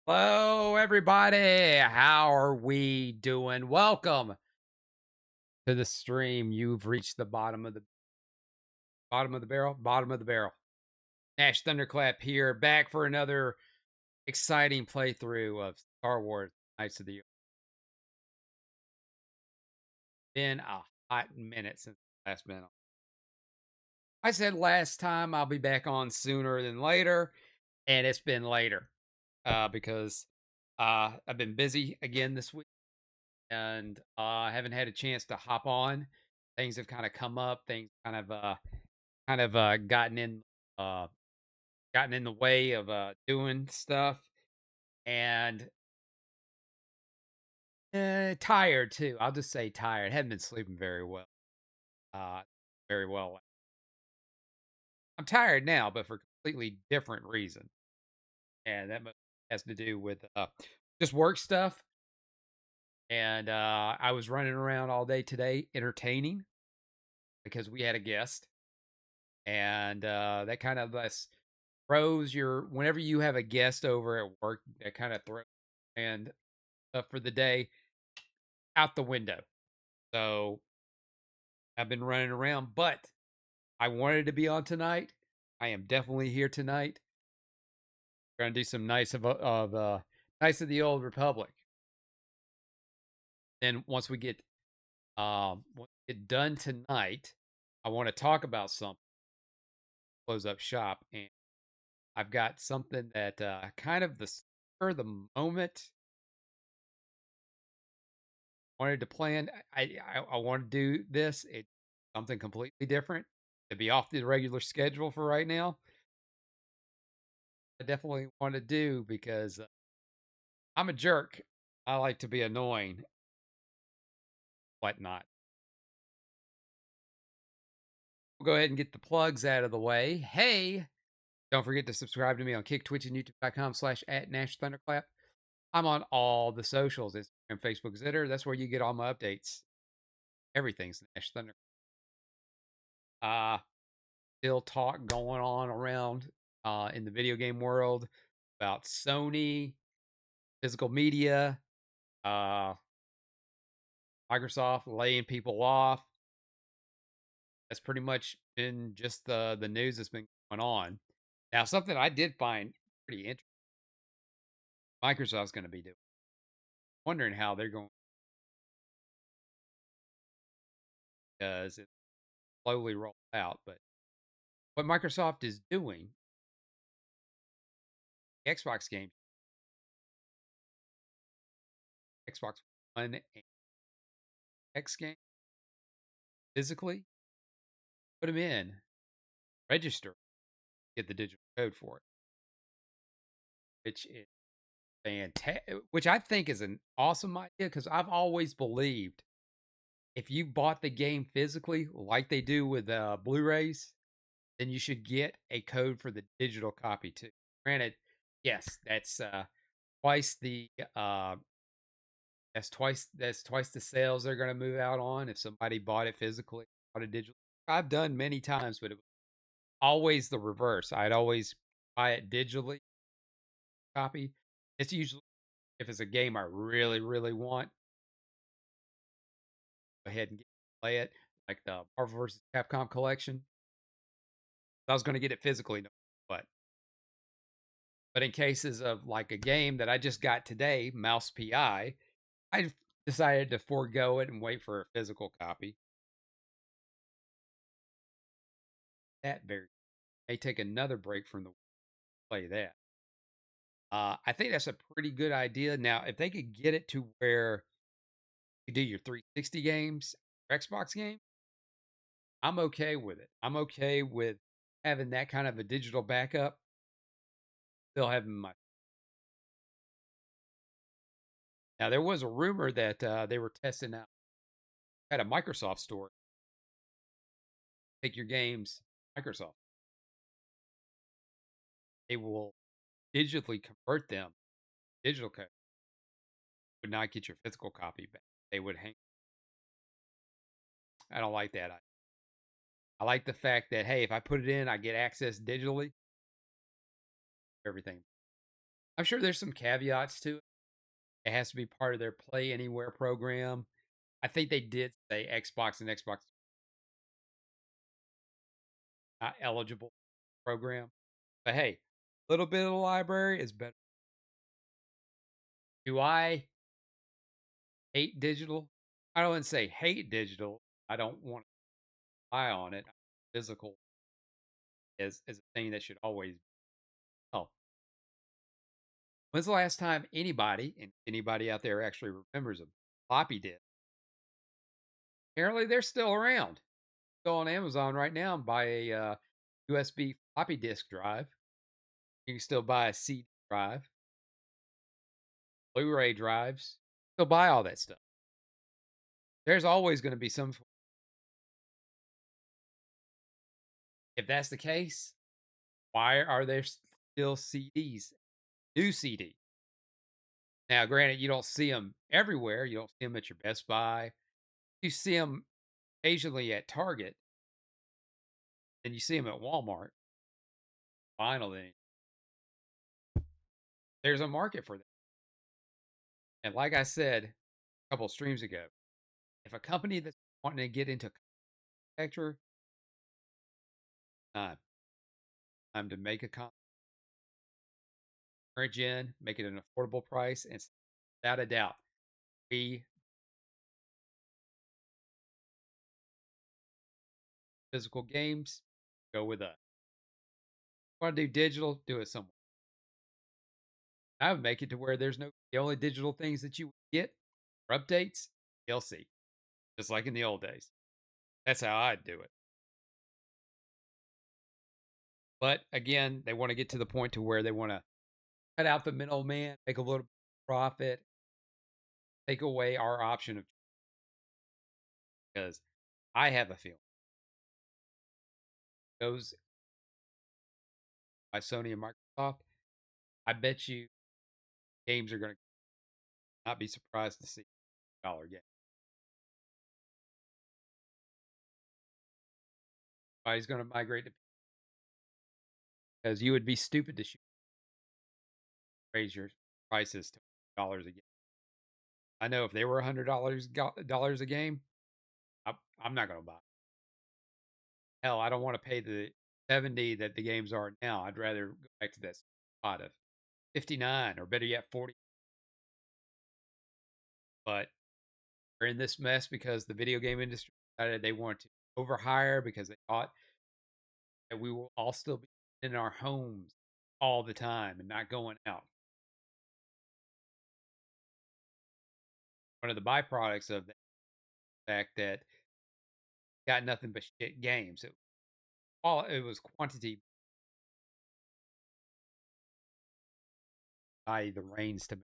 Hello, everybody. How are we doing? Welcome to the stream. You've reached the bottom of the barrel. Nash Thunderclap here, back for another exciting playthrough of Star Wars: Knights of the Old. Been a hot minute since the last been on. I said last time I'll be back on sooner than later, and it's been later because I've been busy again this week and I haven't had a chance to hop on. Things have kind of come up. Things kind of uh gotten in the way of doing stuff, and tired too. I'll just say tired. Hadn't been sleeping Uh, very well. I'm tired now, but for a completely different reason, and has to do with just work stuff. And I was running around all day today entertaining because we had a guest, and that kind of throws your whenever you have a guest over at work, that kind of throws and for the day out the window. So I've been running around, but I wanted to be on tonight. I am definitely here tonight. We're gonna do some nice of the old republic. Then once we get done tonight, I want to talk about something, close up shop, and I've got something that kind of the spur of the moment wanted to plan. I want to do this. It's something completely different to be off the regular schedule for right now. I definitely want to do because I'm a jerk. I like to be annoying, whatnot. We'll go ahead and get the plugs out of the way. Hey, don't forget to subscribe to me on Kick, Twitch, and YouTube.com/at Nash Thunderclap. I'm on all the socials, Instagram, Facebook, Zitter. That's where you get all my updates. Everything's Nash Thunder. Uh, Still talk going on around in the video game world about Sony, physical media, uh, Microsoft laying people off. That's pretty much been just the news that's been going on. Now, something I did find pretty interesting, Microsoft's going to be doing. Wondering how they're going because it slowly rolls out. But what Microsoft is doing, Xbox games, Xbox One and X game, physically put them in, register, get the digital code for it, which is fantastic. Which I think is an awesome idea because I've always believed if you bought the game physically, like they do with Blu-rays, then you should get a code for the digital copy too. Granted, yes, twice the uh, that's twice the sales they're going to move out on if somebody bought it physically, bought it digital. I've done many times, but it was always the reverse. I'd always buy it digitally, copy. It's usually if it's a game I really, really want, go ahead and play it, like the Marvel vs. Capcom collection. I was going to get it physically, no, but in cases of like a game that I just got today, Mouse I decided to forego it and wait for a physical copy. That very may take another break from the play that. I think that's a pretty good idea. Now, if they could get it to where you do your 360 games, your Xbox game, I'm okay with it. I'm okay with having that kind of a digital backup. Still having my now. There was a rumor that they were testing out at a Microsoft store. Take your games, Microsoft. They will digitally convert them. Digital code would not get your physical copy back. They would hang. I don't like that. I like the fact that hey, if I put it in, I get access digitally. everything. I'm sure there's some caveats to it. It has to be part of their Play Anywhere program. I think they did say Xbox and Xbox not eligible program. But hey, a little bit of the library is better. Do I hate digital? I don't want to say hate digital. I don't want to rely on it. Physical is a thing that should always be. Oh, when's the last time anybody, and anybody out there actually remembers a floppy disk? Apparently, they're still around. Go on Amazon right now and buy a USB floppy disk drive. You can still buy a CD drive, Blu-ray drives. Still buy all that stuff. There's always going to be some. If that's the case, why are there still CDs? New CD. Now, granted, you don't see them everywhere. You don't see them at your Best Buy. You see them occasionally at Target, and you see them at Walmart. Vinyl, then there's a market for that. And like I said a couple of streams ago, if a company that's wanting to get into architecture, time, time to make a current gen, make it an affordable price, and without a doubt, we physical games go with us. Want to do digital? Do it somewhere. I would make it to where there's no the only digital things that you get for updates, DLC, just like in the old days. That's how I'd do it. But again, they want to get to the point to where they want to cut out the middleman, make a little profit, take away our option of because I have a feeling those by Sony and Microsoft. I bet you games are going to not be surprised to see $1 game. Everybody's going to migrate to because you would be stupid to raise your prices to $1 a game. I know if they were $100 a game, I'm not going to buy it. Hell, I don't want to pay the 70 that the games are now. I'd rather go back to that spot of 59 or better yet 40. But we're in this mess because the video game industry decided they wanted to overhire because they thought that we will all still be in our homes all the time and not going out. One of the byproducts of that fact that got nothing but shit games. It was quantity by the reins to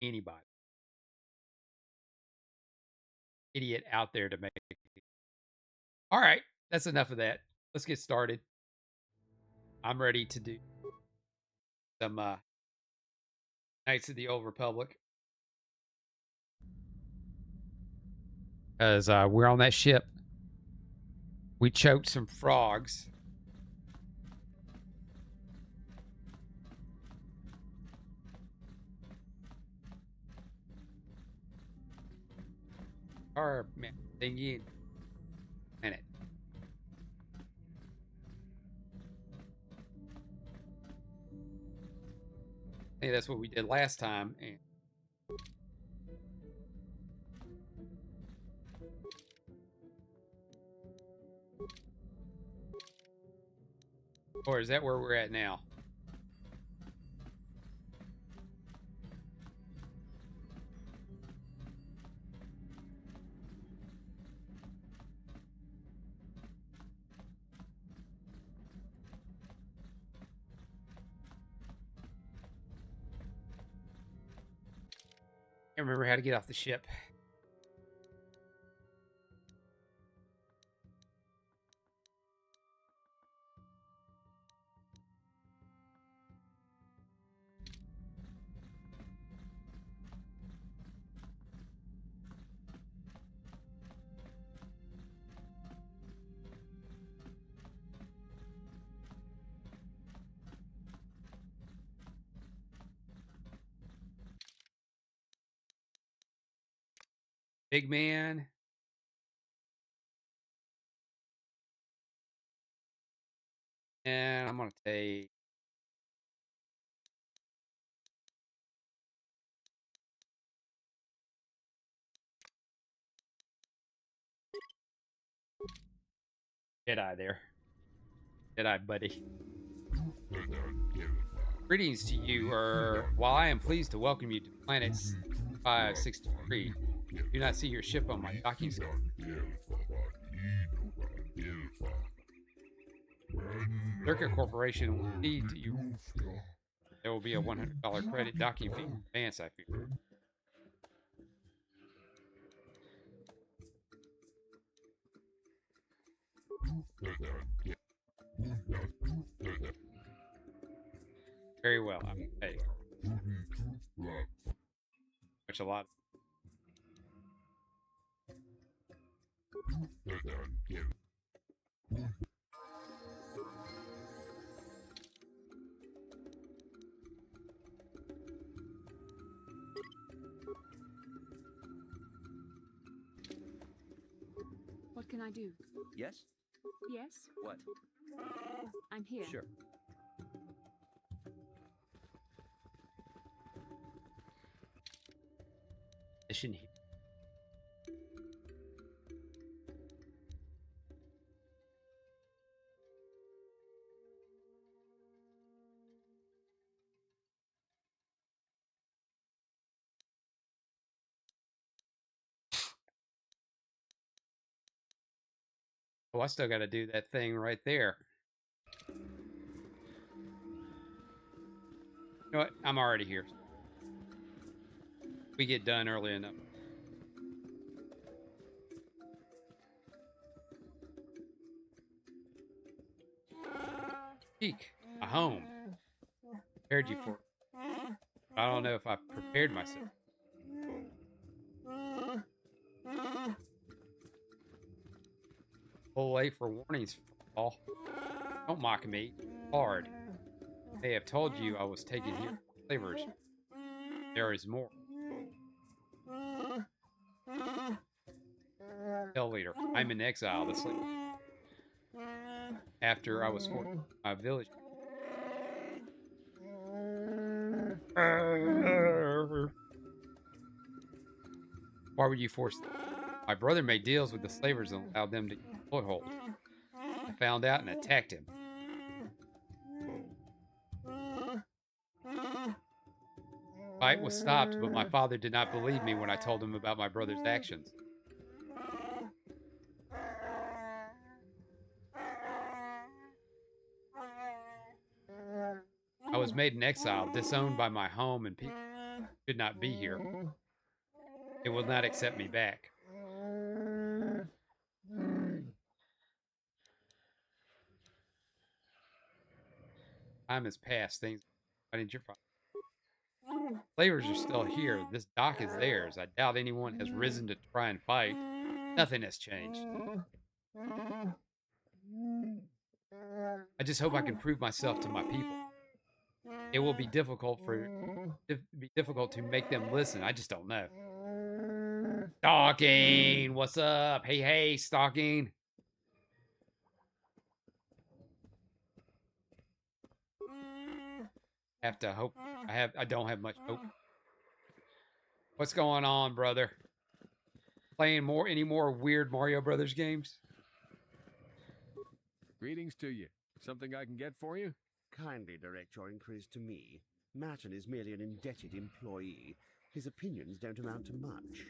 anybody. Idiot out there to make it. All right, that's enough of that. Let's get started. I'm ready to do some Knights of the Old Republic because we're on that ship. We choked some frogs. Our thingy planet. Hey, that's what we did last time. And or is that where we're at now? I can't remember how to get off the ship. Big man. And I'm gonna take Jedi there. Jedi buddy. Greetings to you, while I am pleased to welcome you to planet 563, do not see your ship on my docking screen. Circuit Corporation will feed to you. There will be a $100 credit docking fee in advance, I fear. Very well. I'm paid. Which a lot. What can I do? Yes? Yes? What? I'm here. Sure. Mission here. Oh, I still got to do that thing right there. You know what? I'm already here. We get done early enough. Eek, a home. Prepared you for it. I don't know if I prepared myself. Pull away for warnings, Paul. Don't mock me. Hard. They have told you I was taken here for flavors. There is more. Tell leader, I'm in exile this late. After I was forced to my village. Why were you forced? My brother made deals with the slavers and allowed them to get a foothold. I found out and attacked him. Fight was stopped, but my father did not believe me when I told him about my brother's actions. I was made an exile, disowned by my home and people. Should not be here. It will not accept me back. Time has passed. Things. Why didn't your father? Slavers are still here. This dock is theirs. I doubt anyone has risen to try and fight. Nothing has changed. I just hope I can prove myself to my people. It will be difficult to make them listen. I just don't know. Stalking, what's up? Hey, Stalking. Have to hope. I don't have much hope. What's going on, brother? Playing any more weird Mario Brothers games? Greetings to you. Something I can get for you? Kindly direct your inquiries to me. Martin is merely an indebted employee. His opinions don't amount to much.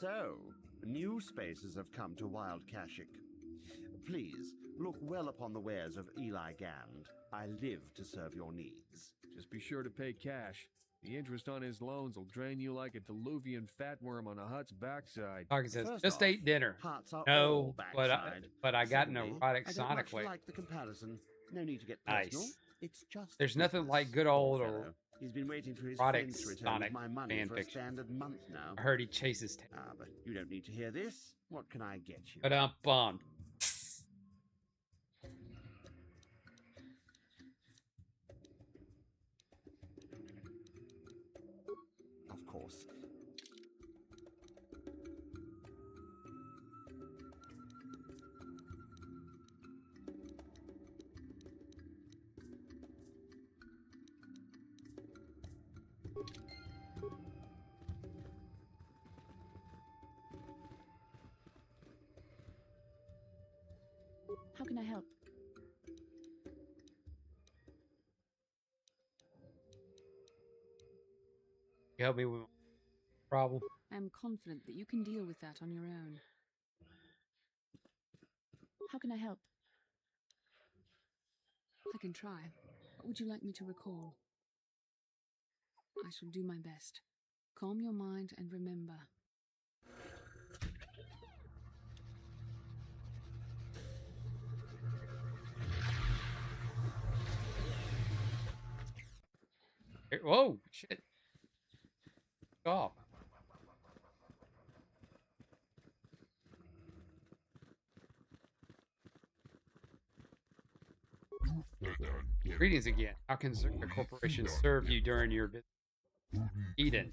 So, new spaces have come to Wild Kashyyyk. Please, look well upon the wares of Eli Gand. I live to serve your needs. Just be sure to pay cash. The interest on his loans will drain you like a diluvian fatworm on a hut's backside. Target says, First just off, ate dinner. Hearts are No, all but backside. I got an Secondly, erotic I don't Sonic much way. like the comparison. No need to get personal. Nice. It's just There's nothing business. like good Poor old fellow. He's been waiting for his erotic friends to return Sonic with my money fan for a fiction. standard month now. I heard he chases tail. But you don't need to hear this. What can I get you? But I'm bummed. Of course, How can I help? You help me with my problem? I am confident that you can deal with that on your own. How can I help? I can try. What would you like me to recall? I shall do my best. Calm your mind and remember. Whoa, shit. Oh. Greetings again. How can the corporation serve you during your visit? Eden.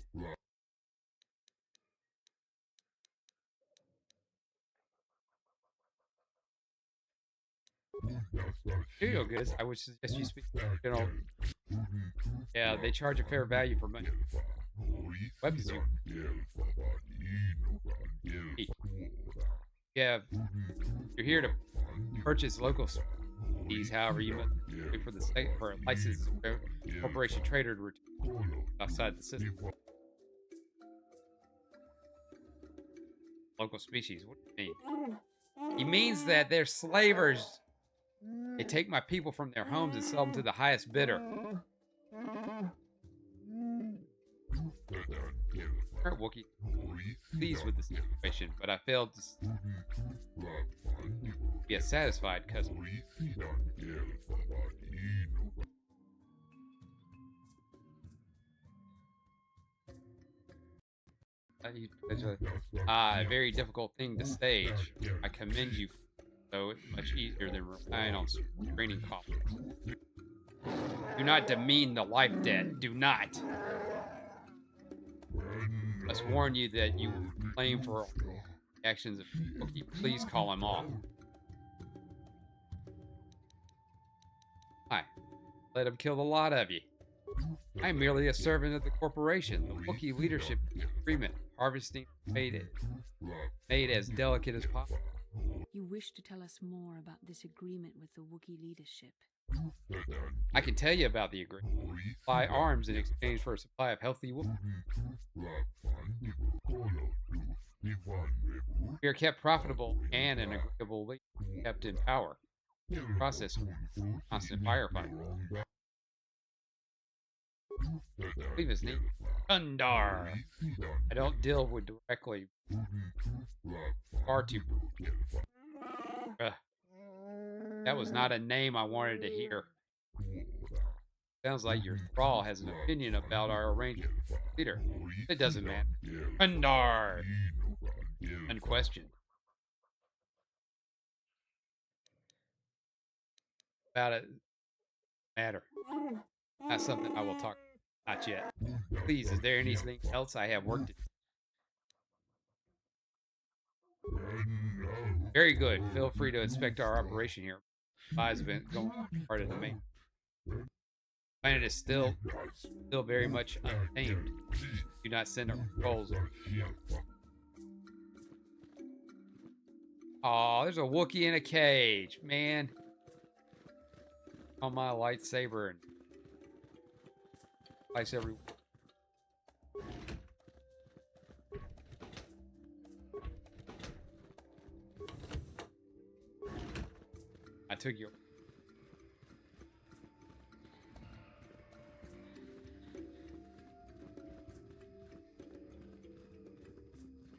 Studio goods. I would suggest you speak. You know, yeah, they charge a fair value for money. Weapons you. Yeah, you're here to purchase local fees. However, you must wait for the state for a licensed corporation trader to return outside the system. Local species. What do you mean? He means that they're slavers. They take my people from their homes and sell them to the highest bidder. Current Wookiee pleased with the situation, but I failed to be a satisfied customer. A very difficult thing to stage. I commend you, though it's much easier than relying on screening costs. Do not demean the life debt. Do not. I must warn you that you will claim for actions of Wookiee. Please call him off. Hi. Let him kill the lot of you. I'm merely a servant of the corporation. The Wookiee leadership agreement. Harvesting made as delicate as possible. You wish to tell us more about this agreement with the Wookiee leadership? I can tell you about the agreement. Buy arms in exchange for a supply of healthy Wookiee. We are kept profitable and an agreeable leader kept in power. Process constant firefighting. I believe his name Undar. I don't deal with directly. Far too. That was not a name I wanted to hear. Sounds like your thrall has an opinion about our arrangement. Leader. It doesn't matter. Undar. Unquestioned. About it. Matter. Not something I will talk. Not yet. Please, is there anything else I have worked? Very good. Feel free to inspect our operation here. Eyes event going part of the main. Planet is still very much untamed. Do not send our patrols. Oh, there's a Wookiee in a cage, man. On my lightsaber and slice every. I took your.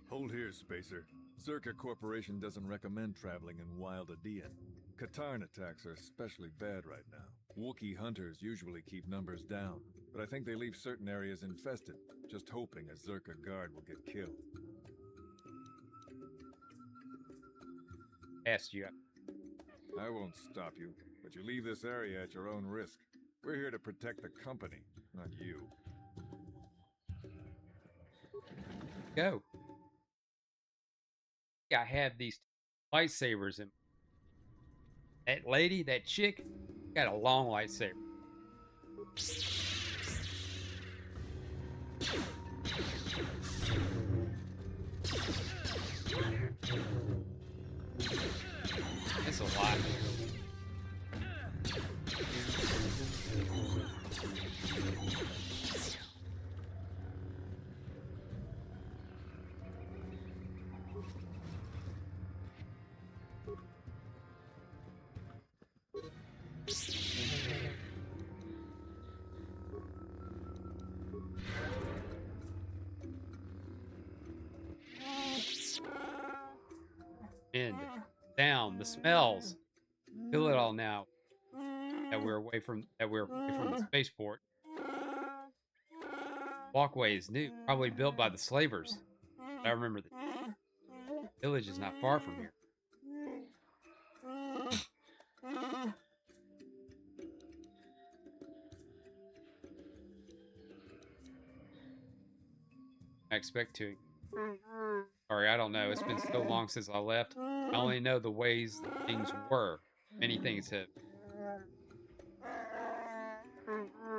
Hold here, Spacer. Zerka Corporation doesn't recommend traveling in Wild Adean. Katarn attacks are especially bad right now. Wookiee hunters usually keep numbers down, but I think they leave certain areas infested, just hoping a Zerka guard will get killed. Asked you. I won't stop you, but you leave this area at your own risk. We're here to protect the company, not you. Go. I have these lightsabers and that lady, that chick, got a long lightsaber. It's a lot. Wind, sound, the smells. Feel it all now that we're away from the spaceport. Walkway is new, probably built by the slavers. But I remember the village is not far from here. I expect to. Sorry, I don't know. It's been so long since I left. I only know the ways things were. Many things have.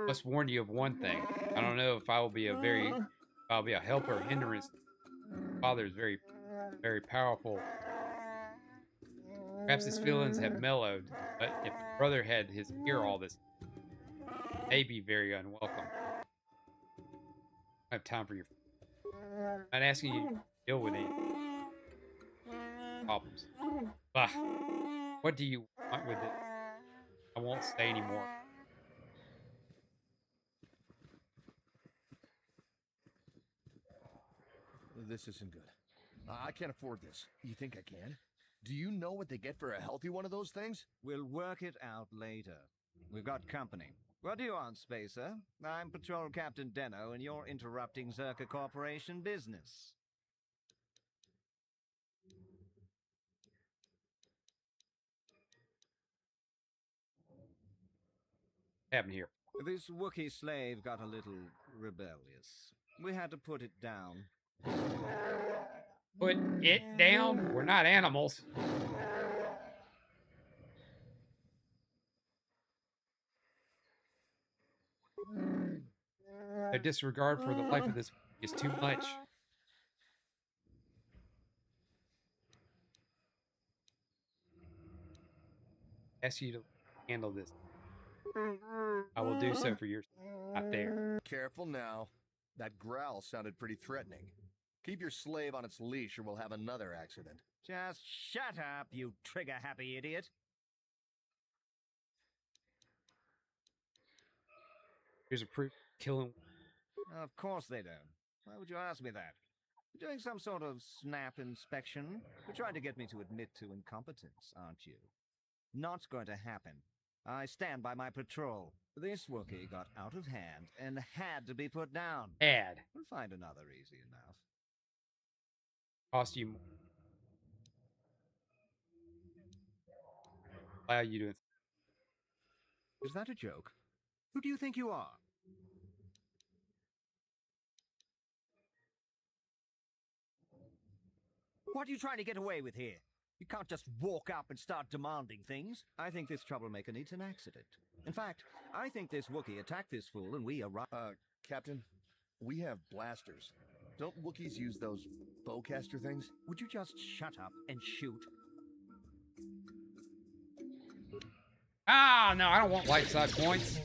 Must warn you of one thing. I don't know if I'll be a help or hindrance. Father is very, very powerful. Perhaps his feelings have mellowed, but if the brother had his ear all this, it may be very unwelcome. I have time for your. I'm not asking you to deal with any problems. Bah, what do you want with it? I won't say anymore. This isn't good. I can't afford this. You think I can? Do you know what they get for a healthy one of those things? We'll work it out later. We've got company. What do you want, Spacer? I'm Patrol Captain Deno, and you're interrupting Zerka Corporation business. What happened here? This Wookiee slave got a little rebellious. We had to put it down. Put it down? We're not animals. The disregard for the life of this is too much. Ask you to handle this. I will do so for your not there. Careful now. That growl sounded pretty threatening. Keep your slave on its leash or we'll have another accident. Just shut up, you trigger-happy idiot. Here's a proof killing. Of course they don't. Why would you ask me that? You're doing some sort of snap inspection? You're trying to get me to admit to incompetence, aren't you? Not going to happen. I stand by my patrol. This Wookiee got out of hand and had to be put down. Add. We'll find another easy enough. Cost you more. Allow you to. Is that a joke? Who do you think you are? What are you trying to get away with here? You can't just walk up and start demanding things. I think this troublemaker needs an accident. In fact, I think this Wookiee attacked this fool and we arrived. Captain, we have blasters. Don't Wookiees use those bowcaster things? Would you just shut up and shoot? Ah, no, I don't want light side points.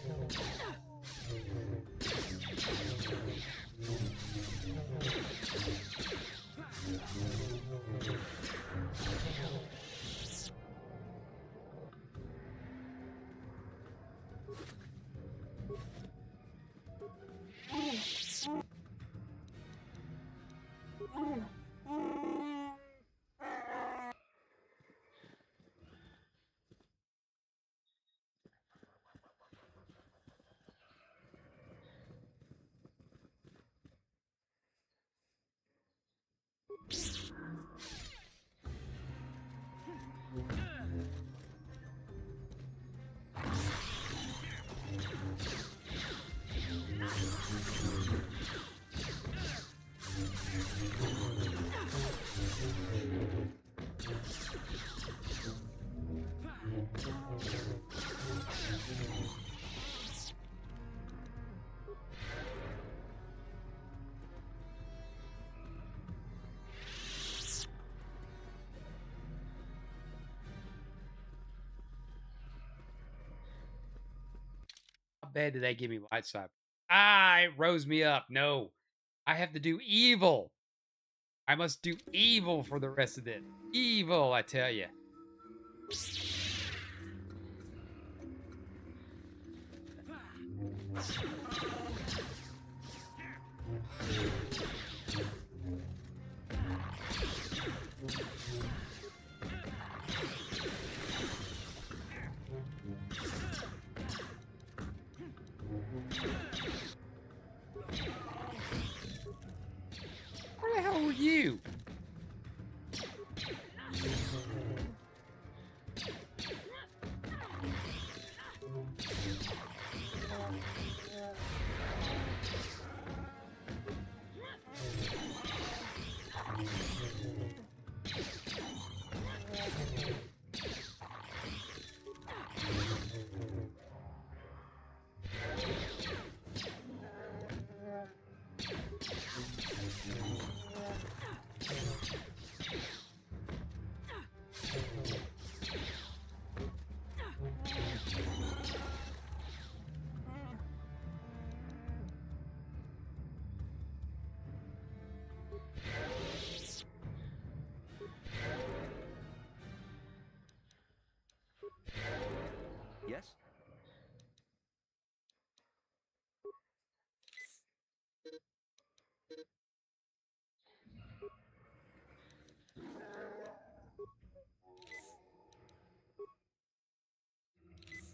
bad did they give me light side? Ah, it rose me up. No, I have to do evil. I must do evil for the rest of it. Evil, I tell you. Where the hell were you? Yes?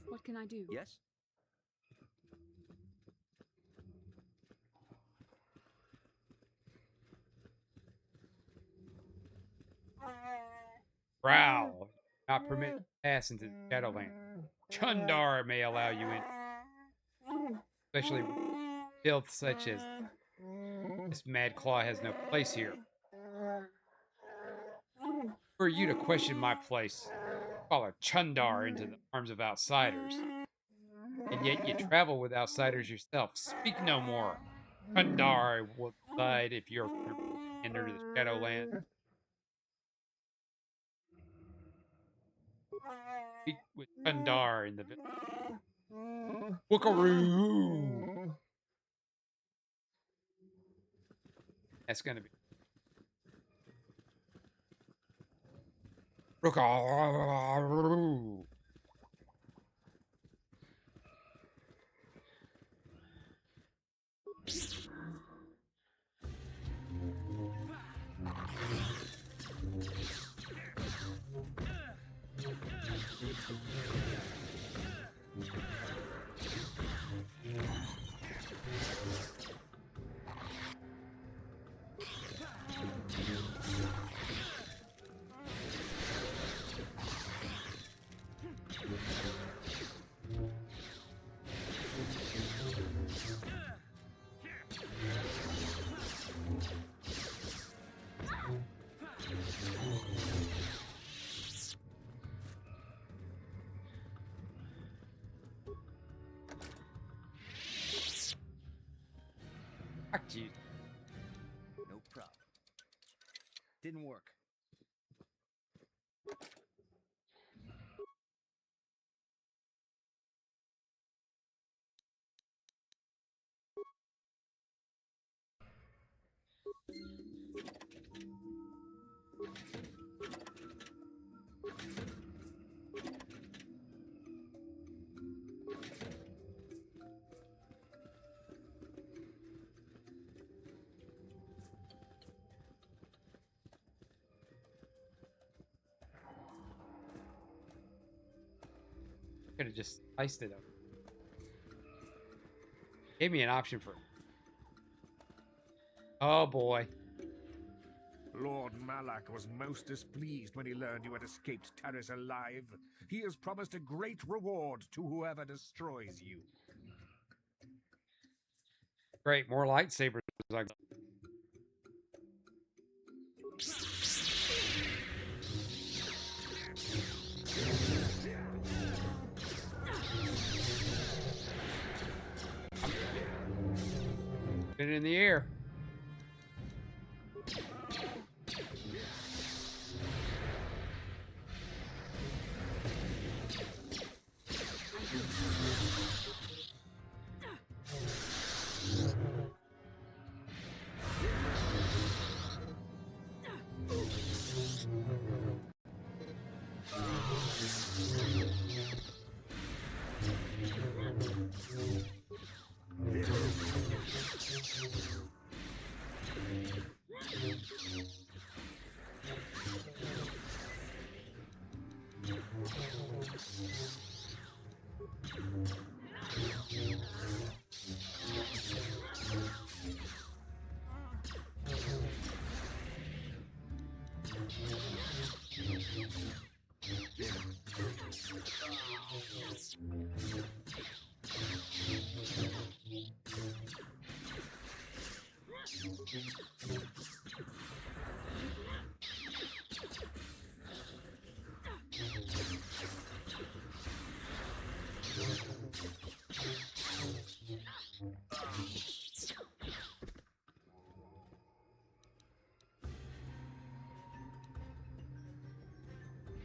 What can I do? Yes? Growl. Not permitted to pass into the Shadowland. Chundar may allow you in. Especially filth such as this mad claw has no place here. For you to question my place, follow Chundar into the arms of outsiders. And yet you travel with outsiders yourself. Speak no more. Chundar will decide if you're enter the Shadowland. Speak with Chundar in the village. Wookaroo! That's gonna be Rookaroo! Fuck you. No problem. Didn't work. Could have just sliced it up. Gave me an option for. Oh boy. Lord Malak was most displeased when he learned you had escaped Taris alive. He has promised a great reward to whoever destroys you. Great, more lightsabers. Like Get it in the air.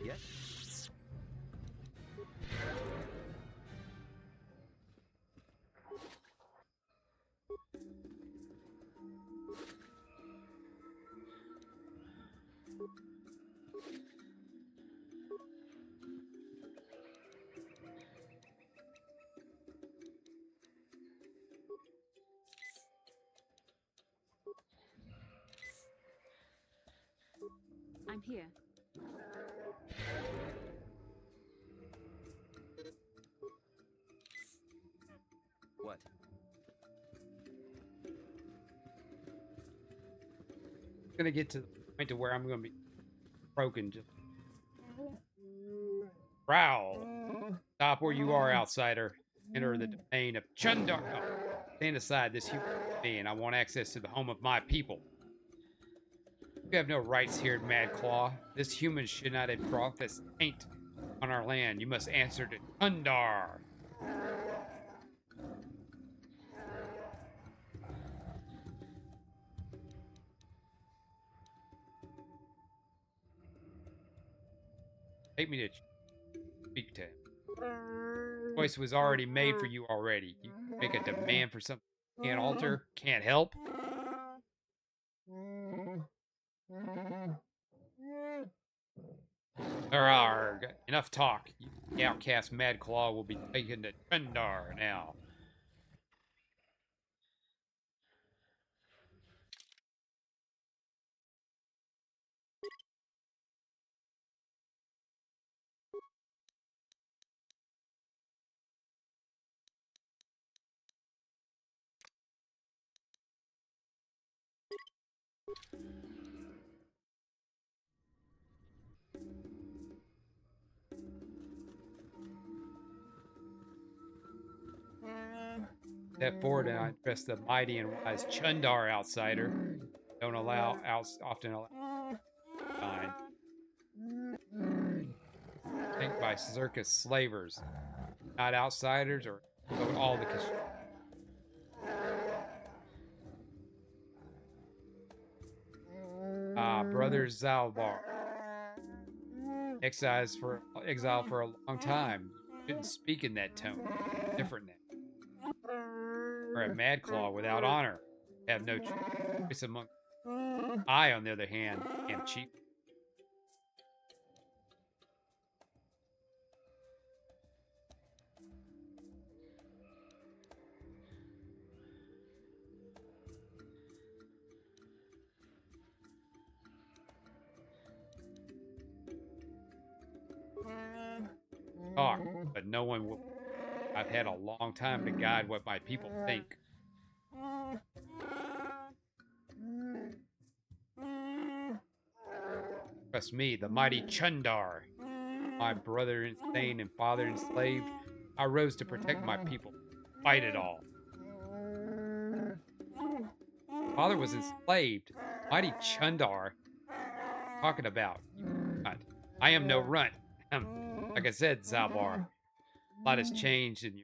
Yes? I'm here. What? Gonna get to the point to where I'm gonna be broken. Just growl. Stop where you are, outsider. Enter the domain of Chundar. Oh, stand aside. This human being. I want access to the home of my people. You have no rights here, Mad Claw. This human should not have brought this taint on our land. You must answer to Chundar. Take me to speak to him. Choice was already made for you already. You make a demand for something you can't alter, can't help. Arrgh. Enough talk. You outcast Mad Claw will be taken to Chundar now. Step forward and I address the mighty and wise Chundar, outsider. Don't often allow time. Think by circus slavers, not outsiders or all the. Brother Zalbar. Exile for a long time. You couldn't speak in that tone. Different now. Or a Mad Claw without honor. Have no choice among. I, on the other hand, am cheap. Talk, but no one will. I've had a long time to guide what my people think. Trust me, the mighty Chundar, my brother insane and father enslaved, I rose to protect my people, fight it all. Father was enslaved. Mighty Chundar, talking about. I am no runt. Like I said, Zalbar, a lot has changed in you.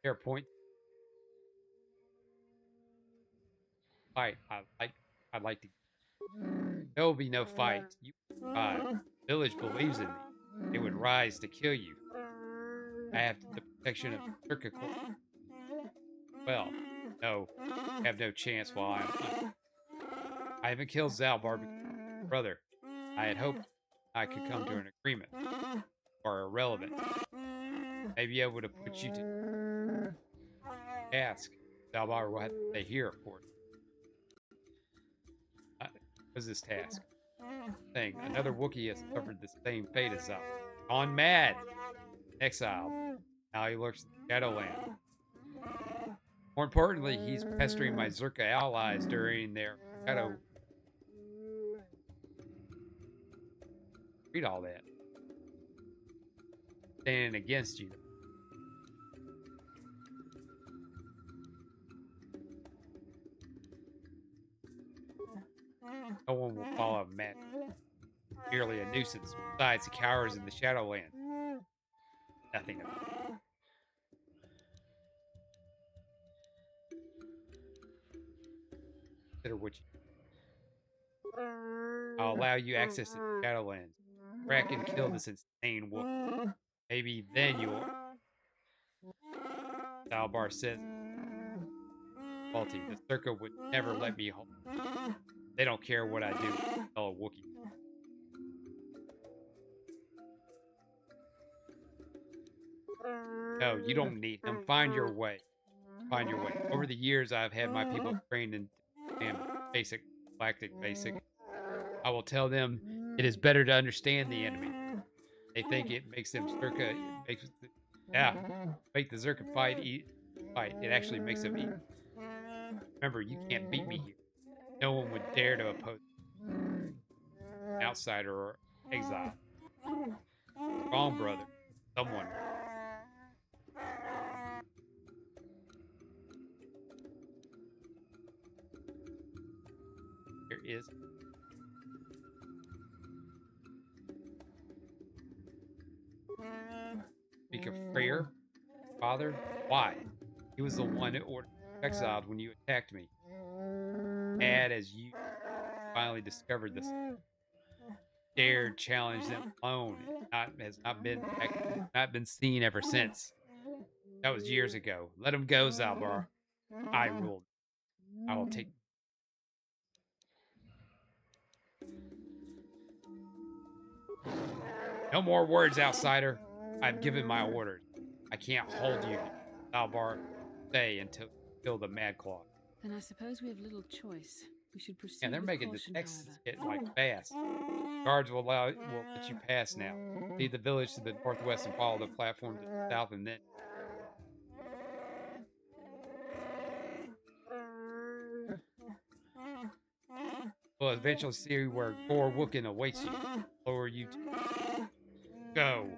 Fair point. Fight. I'd like to. There will be no fight. You, village believes in me. They would rise to kill you. I have the protection of Circa Corp. Well, No, I have no chance while I haven't killed Zalbar because brother. I had hoped I could come to an agreement or irrelevant. Maybe able to put you to task. Zalbar will have to stay here, of course. What's this task? Thing. Another Wookiee has suffered the same fate as Zalbar. Gone mad. Exiled. Now he lurks in the Shadowland. More importantly, he's pestering my Zerka allies during their shadow. Read all that. Standing against you. No one will follow Matt. Merely a nuisance. Besides, he cowers in the Shadowland. Nothing of it. Consider what you. I'll allow you access to the Shadowlands. Crack and kill this insane wolf. Maybe then you will. Zalbar says. Faulty. The Zerka would never let me hold. They don't care what I do. Fellow Wookiee. No, you don't need him. Find your way. Find your way. Over the years, I've had my people trained in basic, galactic basic. I will tell them it is better to understand the enemy. They think it makes them Zerka. Make the Zerka fight. It actually makes them eat. Remember, you can't beat me here. No one would dare to oppose an outsider or exile. Wrong, brother. Someone. Here is. Speak of Freyr, father. Why? He was the one who ordered exiled when you attacked me. Mad as you finally discovered this. Dared challenge them alone. Has not been seen ever since. That was years ago. Let him go, Zalbar. I ruled. I will take. No more words, outsider. I've given my orders. I can't hold you, Zalbar. Stay until kill the Mad Claw. Then I suppose we have little choice. We should proceed. Yeah, they're with making caution, the Texas however. get like fast. Guards will let you pass now. Leave the village to the northwest and follow the platform to the south, and then. We'll eventually see where Gor Wookin awaits you. Lower you to go.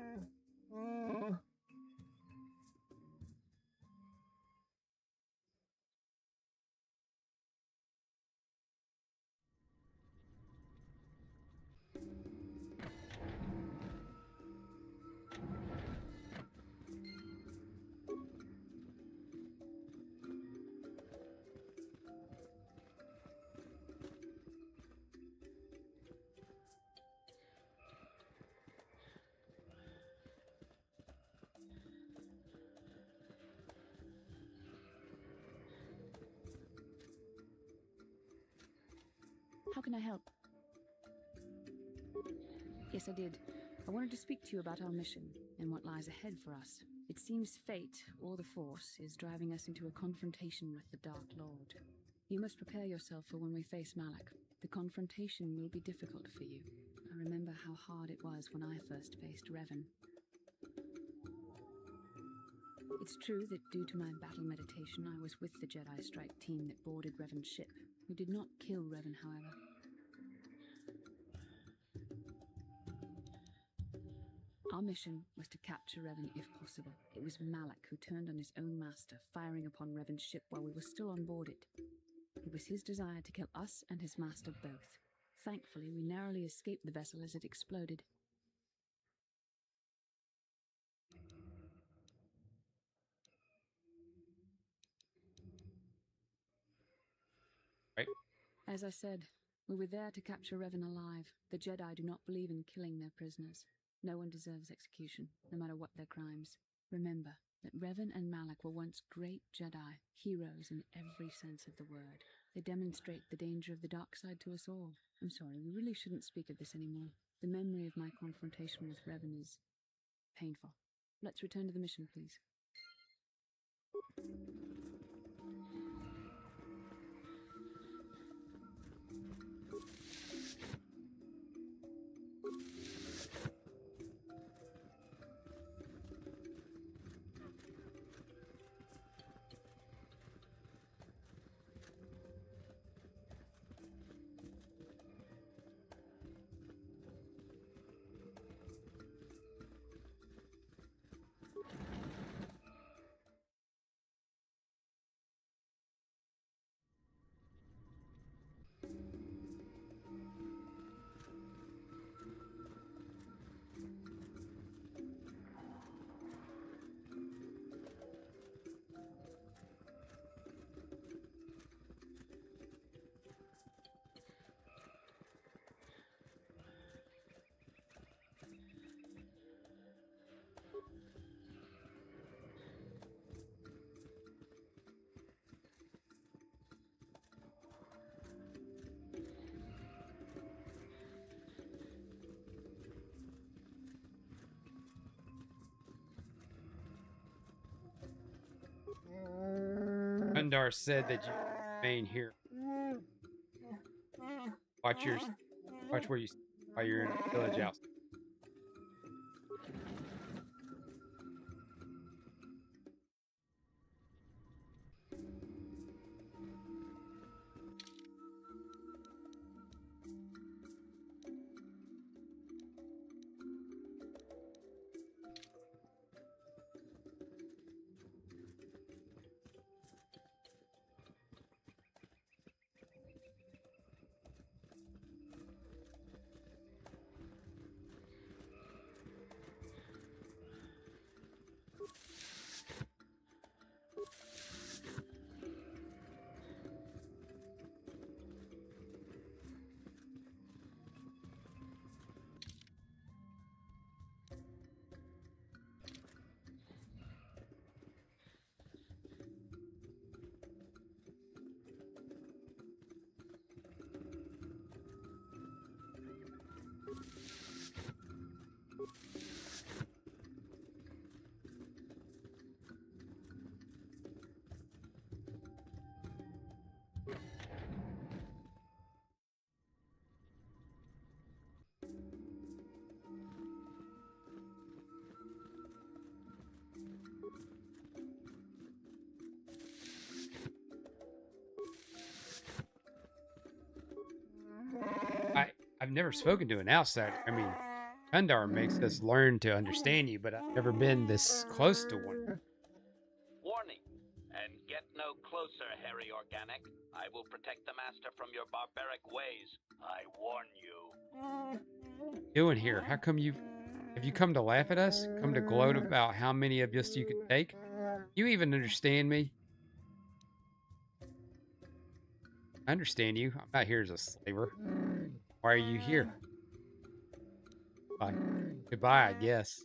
How can I help? Yes, I did. I wanted to speak to you about our mission and what lies ahead for us. It seems fate, or the Force, is driving us into a confrontation with the Dark Lord. You must prepare yourself for when we face Malak. The confrontation will be difficult for you. I remember how hard it was when I first faced Revan. It's true that due to my battle meditation, I was with the Jedi Strike team that boarded Revan's ship. We did not kill Revan, however. Our mission was to capture Revan if possible. It was Malak who turned on his own master, firing upon Revan's ship while we were still on board it. It was his desire to kill us and his master both. Thankfully, we narrowly escaped the vessel as it exploded. Right? As I said, we were there to capture Revan alive. The Jedi do not believe in killing their prisoners. No one deserves execution, no matter what their crimes. Remember, that Revan and Malak were once great Jedi, heroes in every sense of the word. They demonstrate the danger of the dark side to us all. I'm sorry, we really shouldn't speak of this anymore. The memory of my confrontation with Revan is painful. Let's return to the mission, please. Undar said that you remain here. Watch where you while you're in the village outside. I've never spoken to an outsider. I mean, Undar makes us learn to understand you, but I've never been this close to one. Warning, and get no closer, hairy organic. I will protect the master from your barbaric ways. I warn you. Doing here? How come have you come to laugh at us? Come to gloat about how many of us you can take? You even understand me? I understand you. I'm not here as a slaver. Why are you here? Bye. Goodbye, I guess.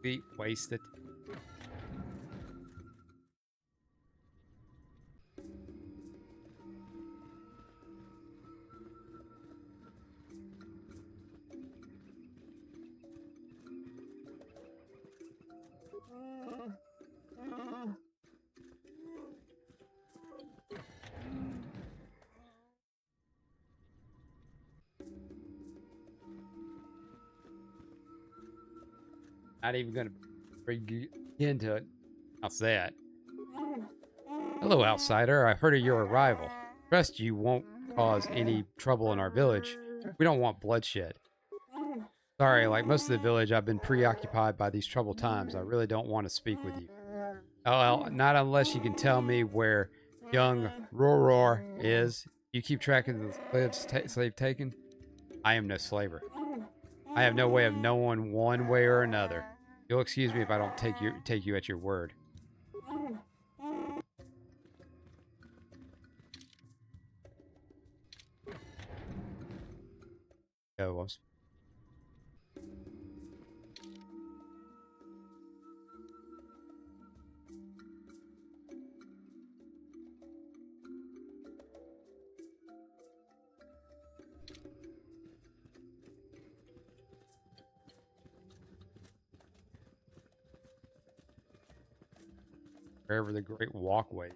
Be wasted. Not even going to bring into it. How's that? Hello, outsider. I heard of your arrival. Trust you won't cause any trouble in our village. We don't want bloodshed. Sorry, like most of the village, I've been preoccupied by these troubled times. I really don't want to speak with you. Oh, well, not unless you can tell me where young Roror is. You keep track of the slave taken? I am no slaver. I have no way of knowing one way or another. You'll excuse me if I don't take you at your word. Go. Wherever the great walkway.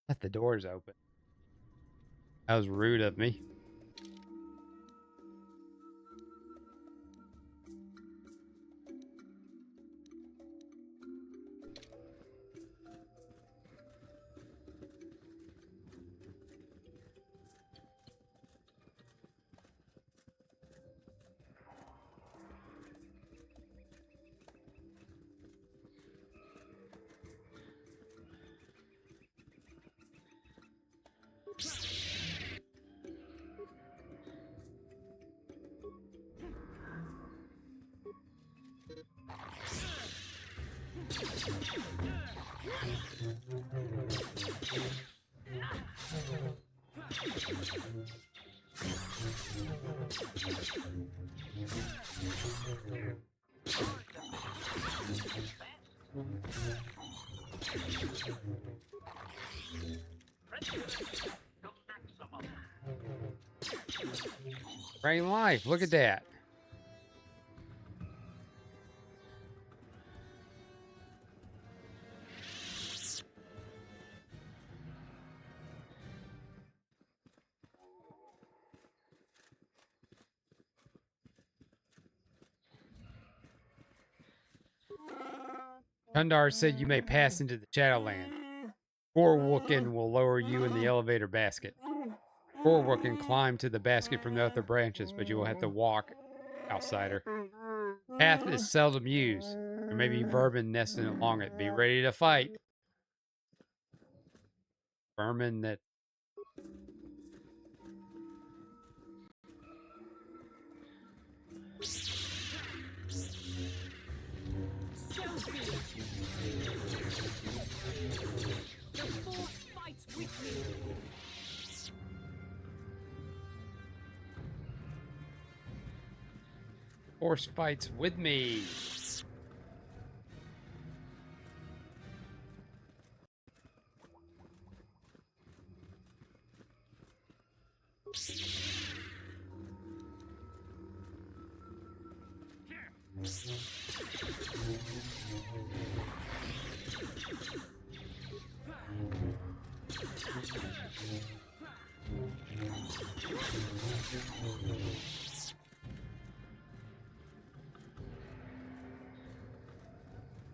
Left the doors open. That was rude of me. Rain life, look at that. Kundar said you may pass into the Shadowland. Gorwookin will lower you in the elevator basket. Gorwookin can climb to the basket from the other branches, but you will have to walk, outsider. Path is seldom used. There may be vermin nesting along it. Be ready to fight. Vermin that... Force fights with me.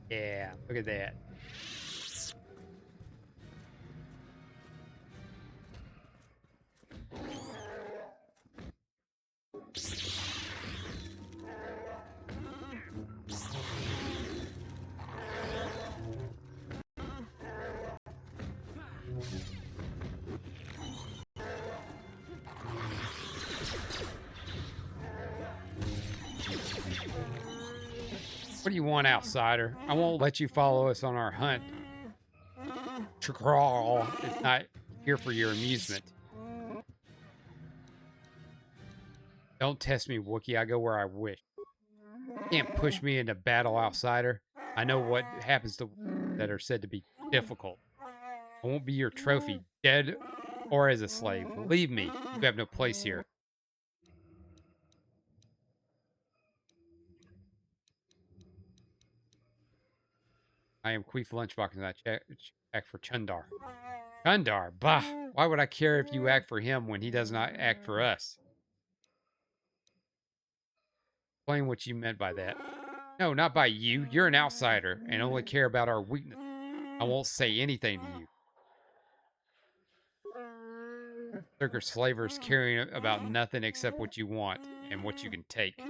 Yeah, look at that. What do you want, outsider? I won't let you follow us on our hunt. Chakral is not here for your amusement. Don't test me, Wookiee. I go where I wish. You can't push me into battle, outsider. I know what happens to that are said to be difficult. I won't be your trophy, dead or as a slave. Leave me. You have no place here. I am Queef Lunchbox and I act for Chundar. Chundar? Bah! Why would I care if you act for him when he does not act for us? Explain what you meant by that. No, not by you. You're an outsider and only care about our weakness. I won't say anything to you. Circus slavers caring about nothing except what you want and what you can take.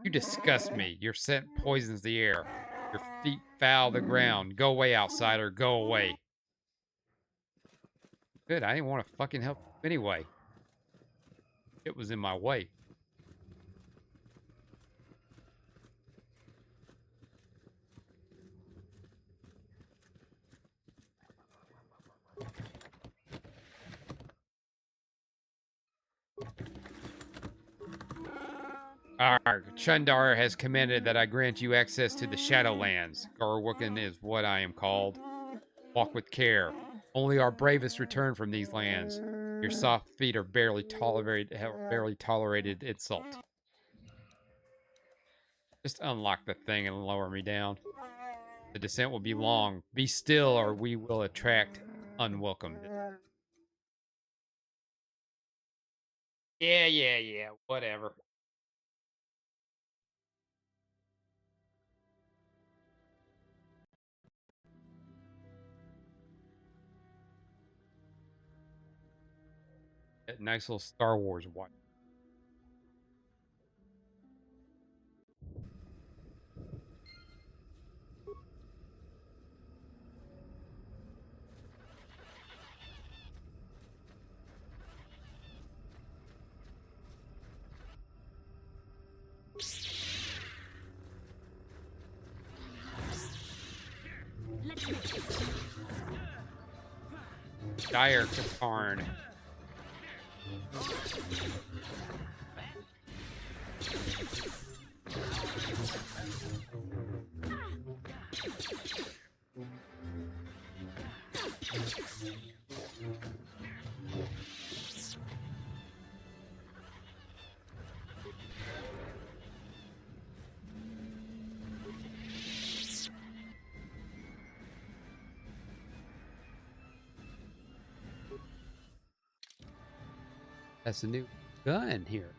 You disgust me. Your scent poisons the air. Your feet foul the ground. Go away, outsider. Go away. Good, I didn't want to fucking help anyway. It was in my way. Chundar has commanded that I grant you access to the Shadowlands. Garwookin is what I am called. Walk with care. Only our bravest return from these lands. Your soft feet are barely tolerated insult. Just unlock the thing and lower me down. The descent will be long. Be still, or we will attract unwelcome. Yeah. Whatever. That nice little Star Wars watch. Dire Katarn. That's a new gun here.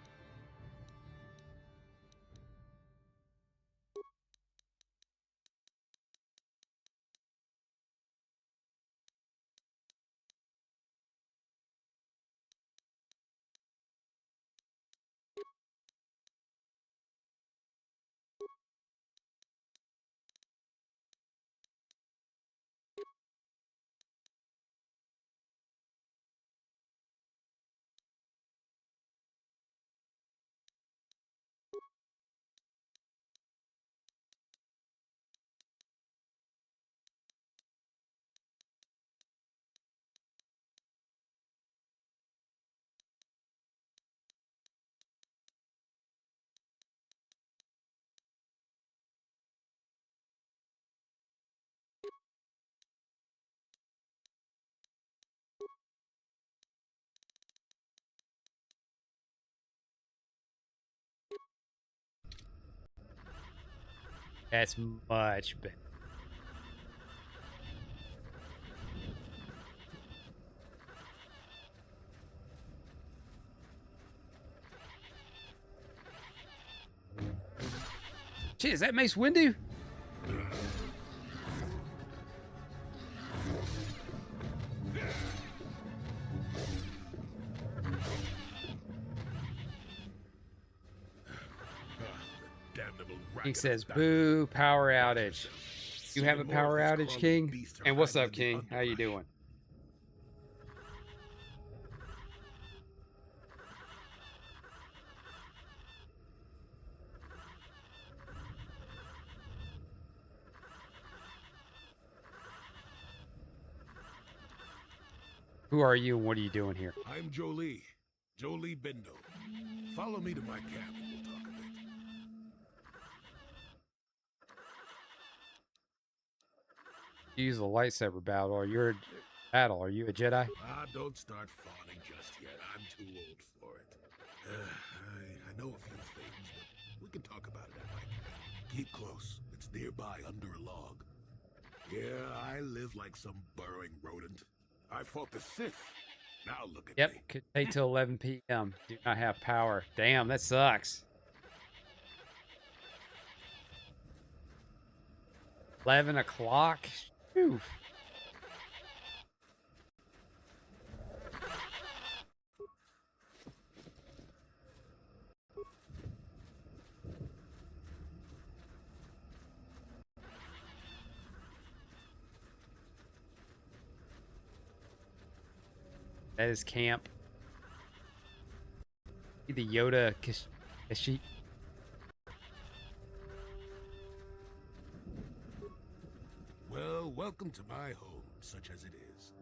That's much better. Shit, is that Mace Windu? King says, boo, power outage. You have a power outage, King? And what's up, King? How you doing? Who are you and what are you doing here? I'm Jolee. Jolee Bindo. Follow me to my camp and we'll talk a bit. You use a lightsaber battle, or you're Are you a Jedi? Don't start fawning just yet. I'm too old for it. I know a few things, but we can talk about it at my camp. Keep close. It's nearby under a log. Yeah, I live like some burrowing rodent. I fought the Sith. Now look at me. Could take till 11 p.m. Do not have power. Damn, that sucks. 11 o'clock? Phew. That is camp. The Yoda Kashyyyk. Well, welcome to my home, such as it is.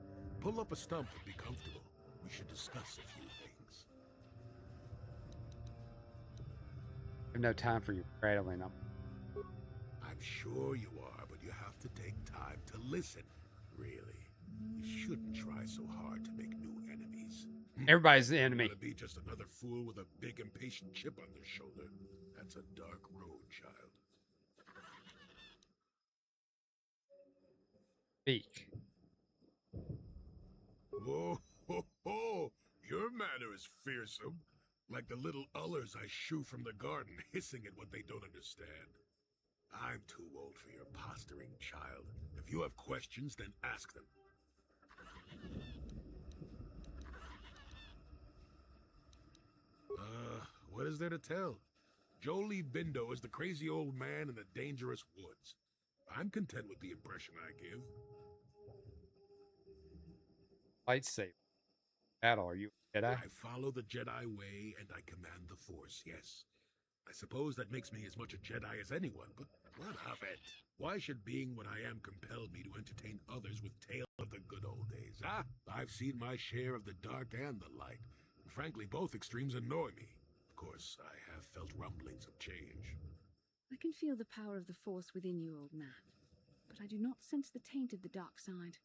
Pull up a stump and be comfortable. We should discuss a few things. I have no time for you prattling. I'm sure you are, but you have to take time to listen. Really. You shouldn't try so hard to make new enemies. Everybody's the enemy. To be just another fool with a big impatient chip on their shoulder. That's a dark road, child. Speak. Whoa, ho, ho. Your manner is fearsome. Like the little ullers I shoo from the garden, hissing at what they don't understand. I'm too old for your posturing, child. If you have questions, then ask them. What is there to tell? Jolie Bindo is the crazy old man in the dangerous woods. I'm content with the impression I give. Lightsaber. Battle. Are you a Jedi? I follow the Jedi way and I command the Force, yes. I suppose that makes me as much a Jedi as anyone, but what of it? Why should being what I am compel me to entertain others with tales of the good old days? I've seen my share of the dark and the light. And frankly, both extremes annoy me. Of course, I have felt rumblings of change. I can feel the power of the Force within you, old man. But I do not sense the taint of the dark side.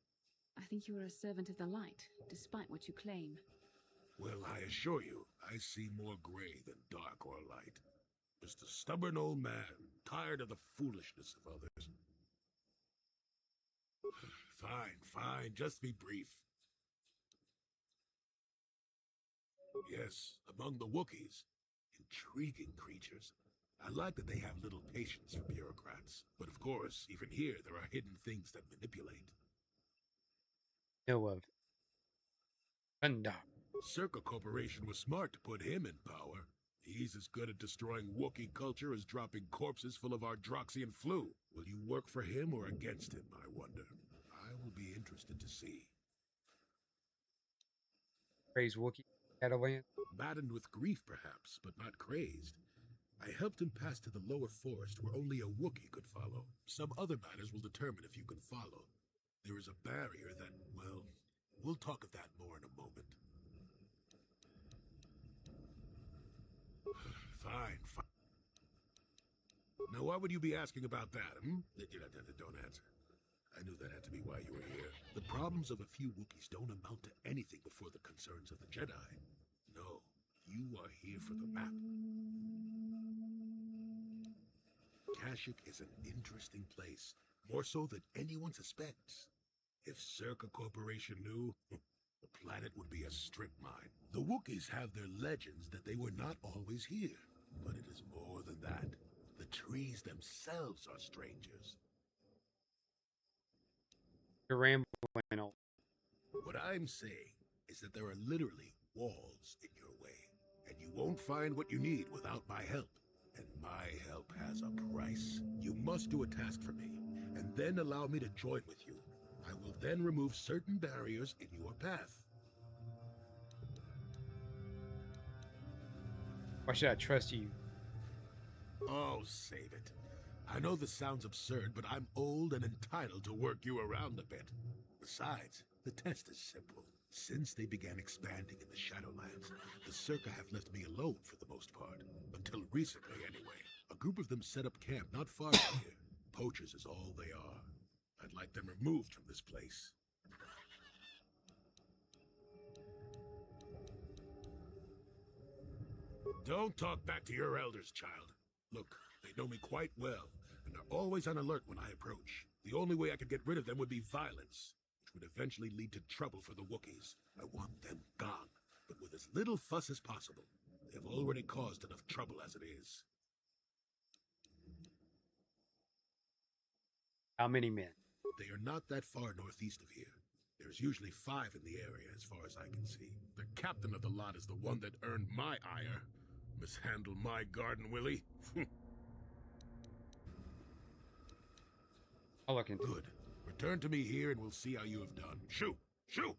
I think you are a servant of the light, despite what you claim. Well, I assure you, I see more gray than dark or light. Just a stubborn old man, tired of the foolishness of others. Fine, just be brief. Yes, among the Wookiees. Intriguing creatures. I like that they have little patience for bureaucrats. But of course, even here, there are hidden things that manipulate. Know of Gundam. Circa Corporation was smart to put him in power. He's as good at destroying Wookiee culture as dropping corpses full of Ardroxian flu. Will you work for him or against him, I wonder? I will be interested to see. Praise Wookiee Shadowland. Maddened with grief, perhaps, but not crazed. I helped him pass to the lower forest where only a Wookiee could follow. Some other matters will determine if you can follow. There is a barrier that, well, we'll talk of that more in a moment. Fine. Now, why would you be asking about that, Don't answer. I knew that had to be why you were here. The problems of a few Wookiees don't amount to anything before the concerns of the Jedi. No, you are here for the map. Kashyyyk is an interesting place, more so than anyone suspects. If Circa Corporation knew, the planet would be a strip mine. The Wookiees have their legends that they were not always here, but it is more than that. The trees themselves are strangers. You're rambling. Old. What I'm saying is that there are literally walls in your way, and you won't find what you need without my help. And my help has a price. You must do a task for me, and then allow me to join with you. I will then remove certain barriers in your path. Why should I trust you? Oh, save it. I know this sounds absurd, but I'm old and entitled to work you around a bit. Besides, the test is simple. Since they began expanding in the Shadowlands, the Circa have left me alone for the most part. Until recently, anyway. A group of them set up camp not far from here. Poachers is all they are. I'd like them removed from this place. Don't talk back to your elders, child. Look, they know me quite well, and are always on alert when I approach. The only way I could get rid of them would be violence, which would eventually lead to trouble for the Wookiees. I want them gone, but with as little fuss as possible. They have already caused enough trouble as it is. How many men? They are not that far northeast of here. There's usually 5 in the area, as far as I can see. The captain of the lot is the one that earned my ire. Mishandle my garden, Willie? I'll look into Good. Return to me here and we'll see how you have done. Shoo! Shoo!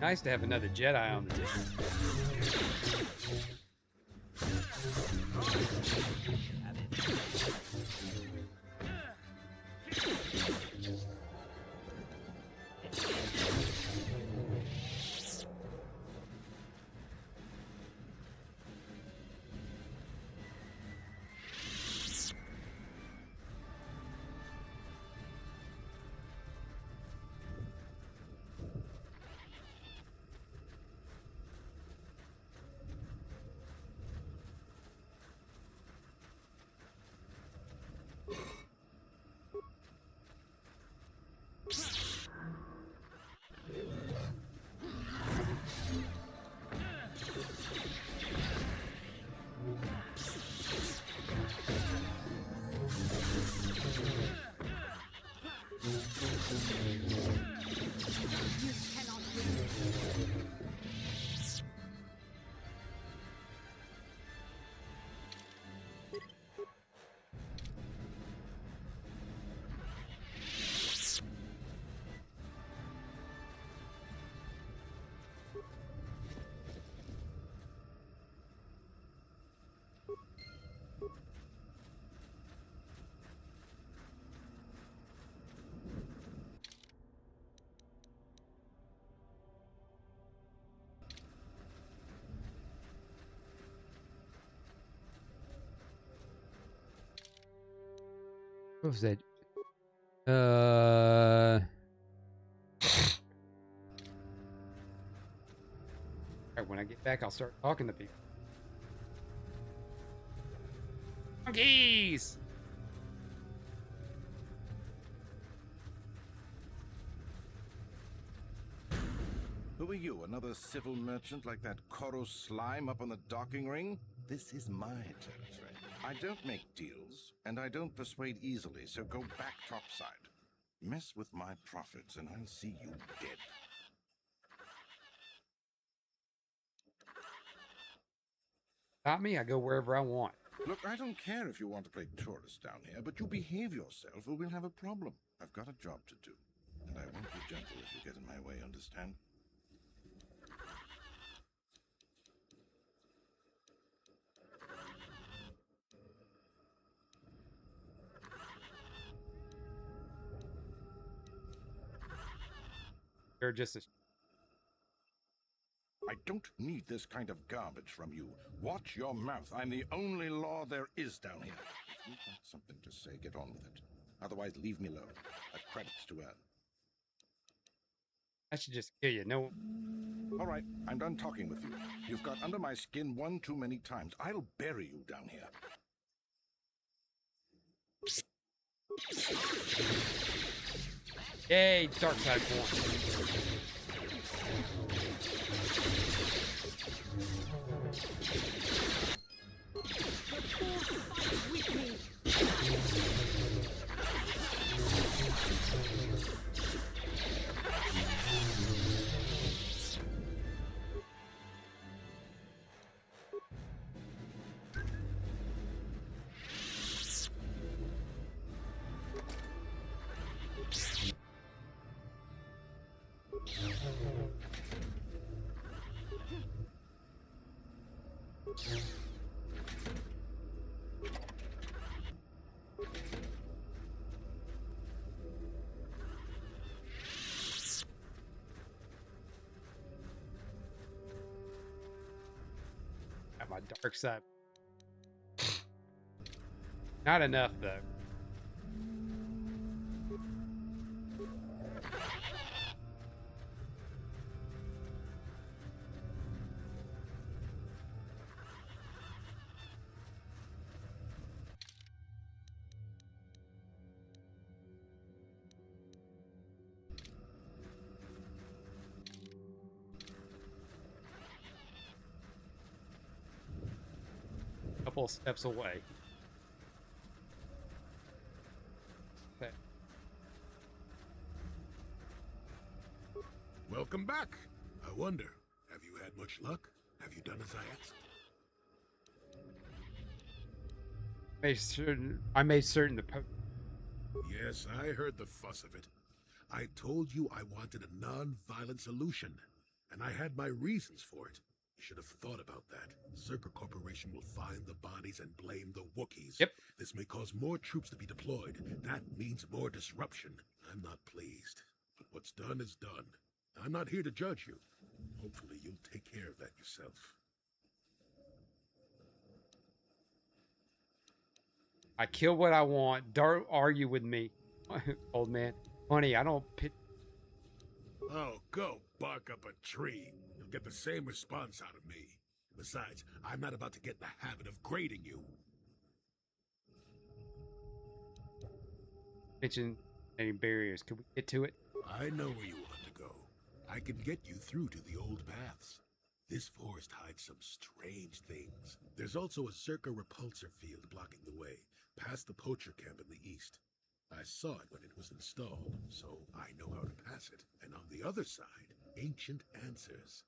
Nice to have another Jedi on the team. What was that? Alright, when I get back, I'll start talking to people. Monkeys! Who are you, another civil merchant like that Koros slime up on the docking ring? This is my territory. I don't make deals, and I don't persuade easily, so go back topside. Mess with my profits, and I'll see you dead. Not me, I go wherever I want. Look, I don't care if you want to play tourist down here, but you behave yourself or we'll have a problem. I've got a job to do, and I won't be gentle if you get in my way, understand? You're just a... I don't need this kind of garbage from you. Watch your mouth. I'm the only law there is down here. If you've got something to say, get on with it. Otherwise, leave me alone. I've credits to earn. I should just kill you. No. All right, I'm done talking with you. You've got under my skin one too many times. I'll bury you down here. Yay, dark side form. Got my dark side. Not enough though. Couple steps away. Okay. Welcome back. I wonder, have you had much luck? Have you done as I asked? I made certain the Yes, I heard the fuss of it. I told you I wanted a non-violent solution, and I had my reasons for it. You should have thought about that. Zerka Corporation will find the bodies and blame the Wookiees. Yep. This may cause more troops to be deployed. That means more disruption. I'm not pleased. But what's done is done. I'm not here to judge you. Hopefully you'll take care of that yourself. I kill what I want. Don't argue with me, old man. Honey, I don't pit. Oh, go bark up a tree. You'll get the same response out of me. Besides, I'm not about to get in the habit of grading you. Mention any barriers. Can we get to it? I know where you want to go. I can get you through to the old paths. This forest hides some strange things. There's also a Zerka repulsor field blocking the way, past the poacher camp in the east. I saw it when it was installed, so I know how to pass it. And on the other side, ancient answers.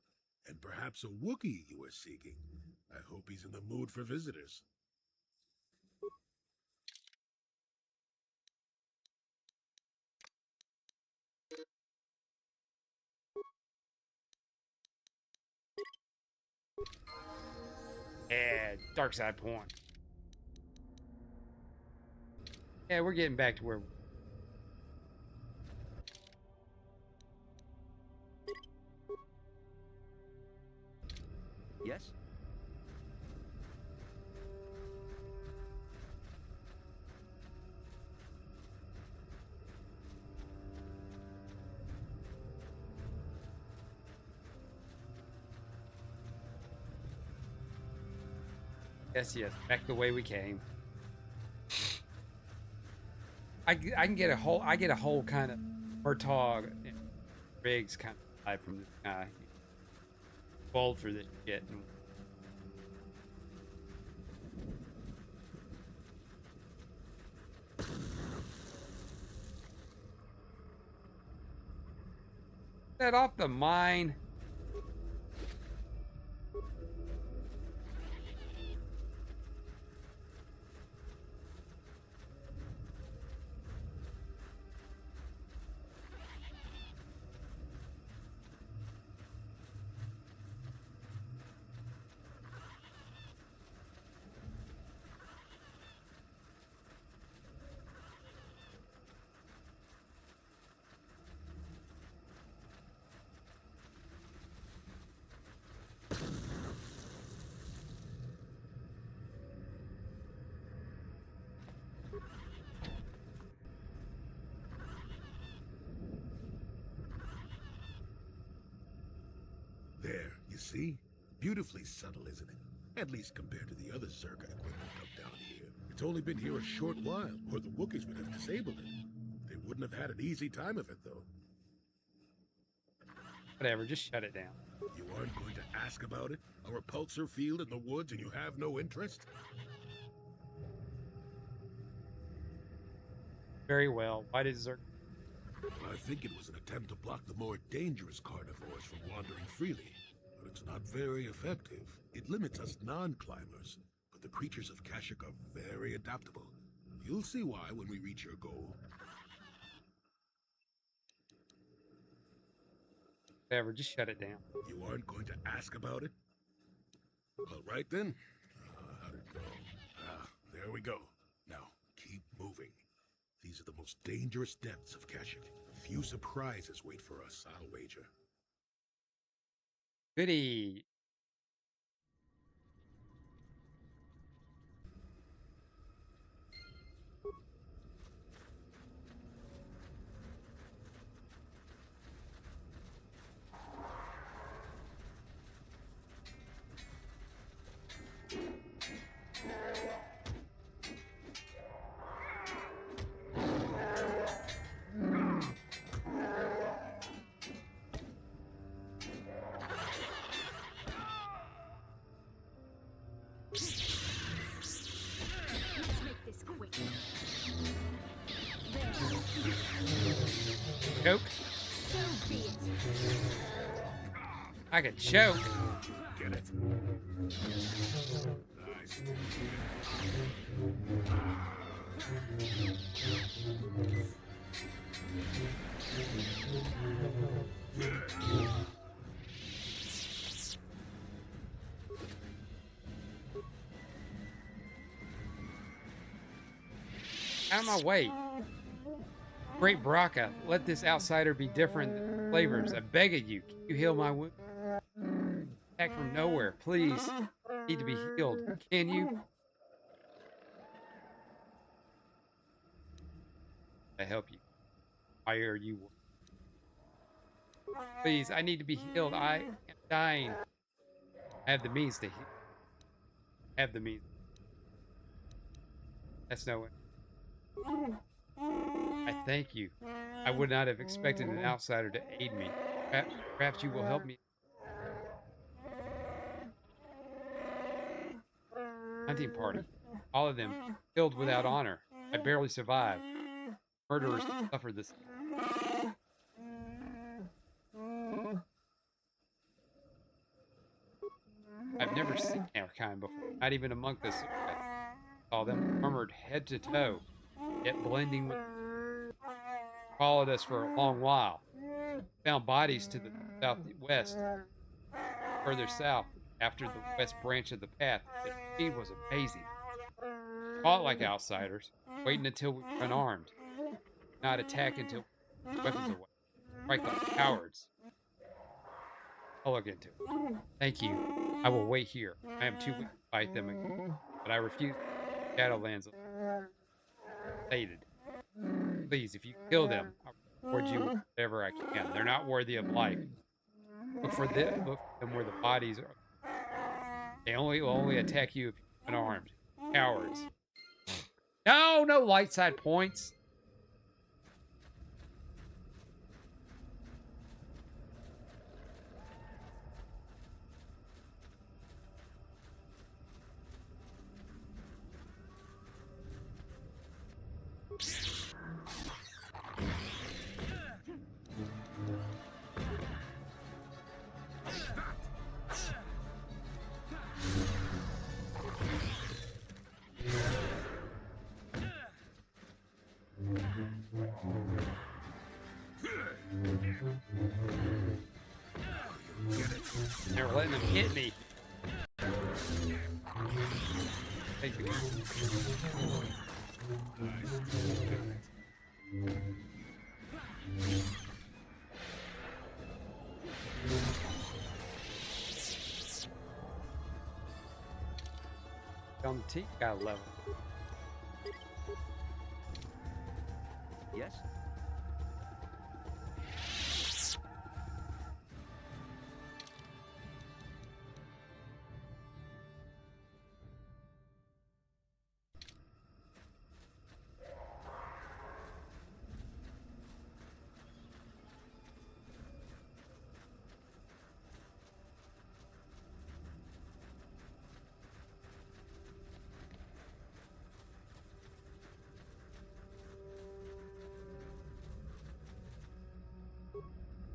And perhaps a Wookiee you are seeking. I hope he's in the mood for visitors. Yeah, dark side point. Yeah, we're getting back to where. Yes? Yes, back the way we came. I can get a whole kind of Murtaugh Riggs kind of vibe from this guy. Bold for this shit. Set off the mine. There, you see? Beautifully subtle, isn't it? At least compared to the other Zerka equipment up down here. It's only been here a short while, or the Wookiees would have disabled it. They wouldn't have had an easy time of it, though. Whatever, just shut it down. You aren't going to ask about it? A repulsor field in the woods and you have no interest? Very well. Why did Zerk? I think it was an attempt to block the more dangerous carnivores from wandering freely. But it's not very effective. It limits us non-climbers. But the creatures of Kashyyyk are very adaptable. You'll see why when we reach your goal. Whatever, just shut it down. You aren't going to ask about it? All right then. How'd it go? There we go. Now, keep moving. These are the most dangerous depths of Kashyyyk. Few surprises wait for us, I'll wager. Goody. Choke. I could choke. Get it? Nice. Out of my way. Great Baraka, let this outsider be different than flavors. I beg of you, can you heal my wound? Attack from nowhere, please. Need to be healed. Can you? I help you. Why are you? Please, I need to be healed. I am dying. I have the means to heal. I have the means. That's no way. I thank you. I would not have expected an outsider to aid me. Perhaps you will help me. Hunting party. All of them killed without honor. I barely survived. Murderers suffer this. I've never seen our kind before, not even among the saw them armored head to toe, yet blending with. Followed us for a long while. Found bodies to the southwest, further south, after the west branch of the path. The speed was amazing. Fought like outsiders, waiting until we were unarmed. Not attack until weapons away. Fight like cowards. I'll look into it. Thank you. I will wait here. I am too weak to fight them again. But I refuse. Shadowlands stated. Please, if you kill them, I'll reward you with whatever I can. They're not worthy of life. Look for them where the bodies are. They will only attack you if you're unarmed. Cowards. No light side points. They're letting them hit me. Thank you. T got a level. Yes?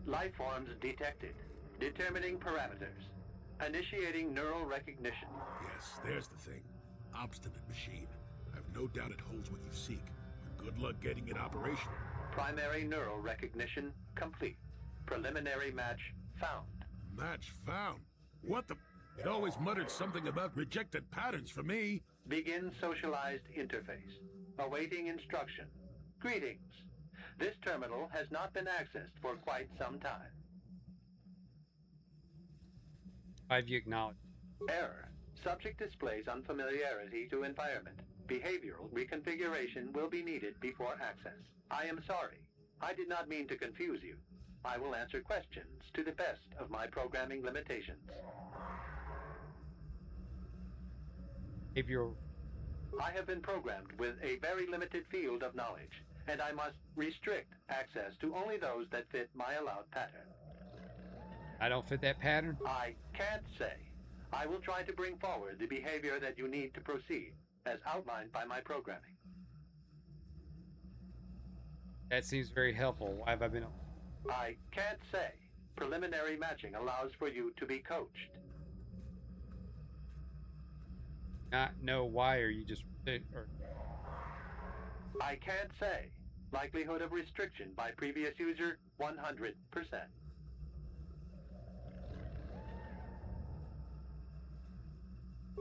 Life forms detected. Determining parameters. Initiating neural recognition. Yes, there's the thing. Obstinate machine. I've no doubt it holds what you seek. But good luck getting it operational. Primary neural recognition complete. Preliminary match found. Match found? What the... It always muttered something about rejected patterns for me. Begin socialized interface. Awaiting instruction. Greetings. This terminal has not been accessed for quite some time. 5 you acknowledge. Error. Subject displays unfamiliarity to environment. Behavioral reconfiguration will be needed before access. I am sorry. I did not mean to confuse you. I will answer questions to the best of my programming limitations. Behavioral. I have been programmed with a very limited field of knowledge, and I must restrict access to only those that fit my allowed pattern. I don't fit that pattern? I can't say. I will try to bring forward the behavior that you need to proceed, as outlined by my programming. That seems very helpful. Why have I been... I can't say. Preliminary matching allows for you to be coached. not know why, or you just or I can't say. Likelihood of restriction by previous user, 100%.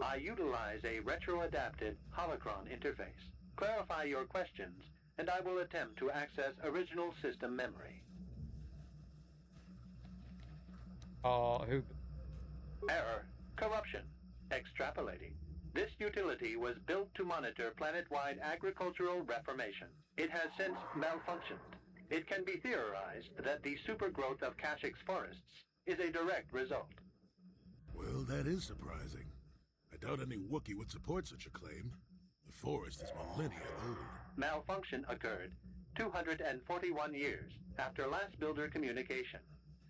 I utilize a retro-adapted holocron interface. Clarify your questions, and I will attempt to access original system memory. who? Error. Corruption. Extrapolating. This utility was built to monitor planet-wide agricultural reformation. It has since malfunctioned. It can be theorized that the supergrowth of Kashyk's forests is a direct result. Well, that is surprising. I doubt any Wookiee would support such a claim. The forest is millennia old. Malfunction occurred 241 years after last builder communication.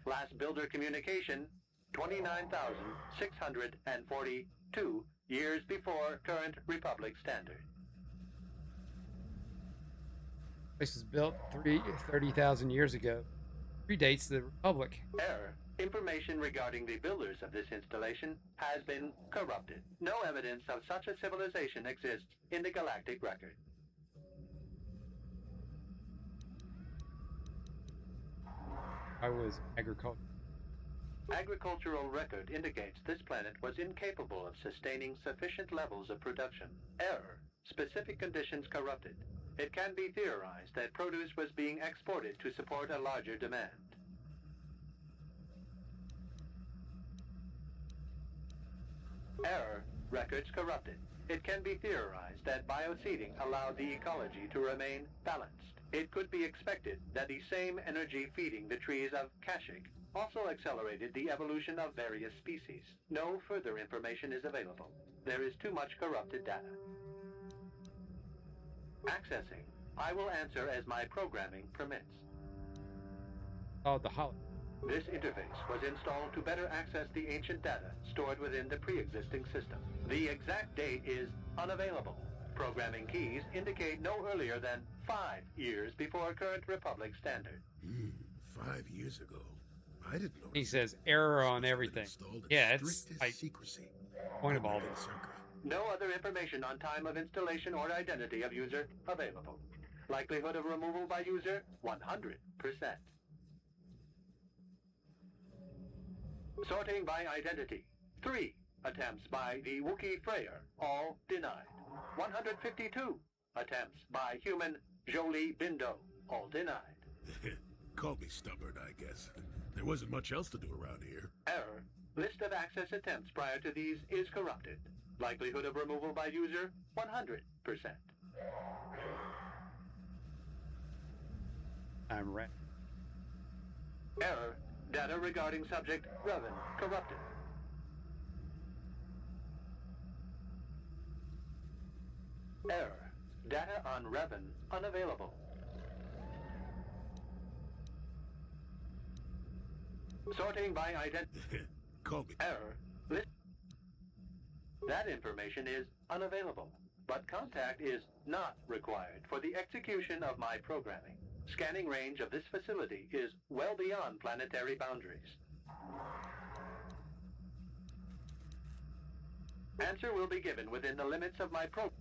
Last builder communication, 29,642 years before current Republic standard. This was built 30,000 years ago. Predates the Republic. Error. Information regarding the builders of this installation has been corrupted. No evidence of such a civilization exists in the galactic record. I was agriculture. Agricultural record indicates this planet was incapable of sustaining sufficient levels of production. Error. Specific conditions corrupted. It can be theorized that produce was being exported to support a larger demand. Error. Records corrupted. It can be theorized that bioseeding allowed the ecology to remain balanced. It could be expected that the same energy feeding the trees of Kashyk also accelerated the evolution of various species. No further information is available. There is too much corrupted data. Accessing. I will answer as my programming permits. Oh, the holo. This interface was installed to better access the ancient data stored within the pre-existing system. The exact date is unavailable. Programming keys indicate no earlier than 5 years before current Republic standard. 5 years ago. I didn't know. He says error on everything. Yeah, it's like secrecy. Point of all this. No other information on time of installation or identity of user available. Likelihood of removal by user, 100%. Sorting by identity. 3 attempts by the Wookiee Freyer, all denied. 152 attempts by human Jolie Bindo, all denied. Called me stubborn, I guess. There wasn't much else to do around here. Error. List of access attempts prior to these is corrupted. Likelihood of removal by user, 100%. I'm right. Error. Data regarding subject Revan corrupted. Error. Data on Revan unavailable. Sorting by identity. Call me. Error. List. That information is unavailable, but contact is not required for the execution of my programming. Scanning range of this facility is well beyond planetary boundaries. Answer will be given within the limits of my program.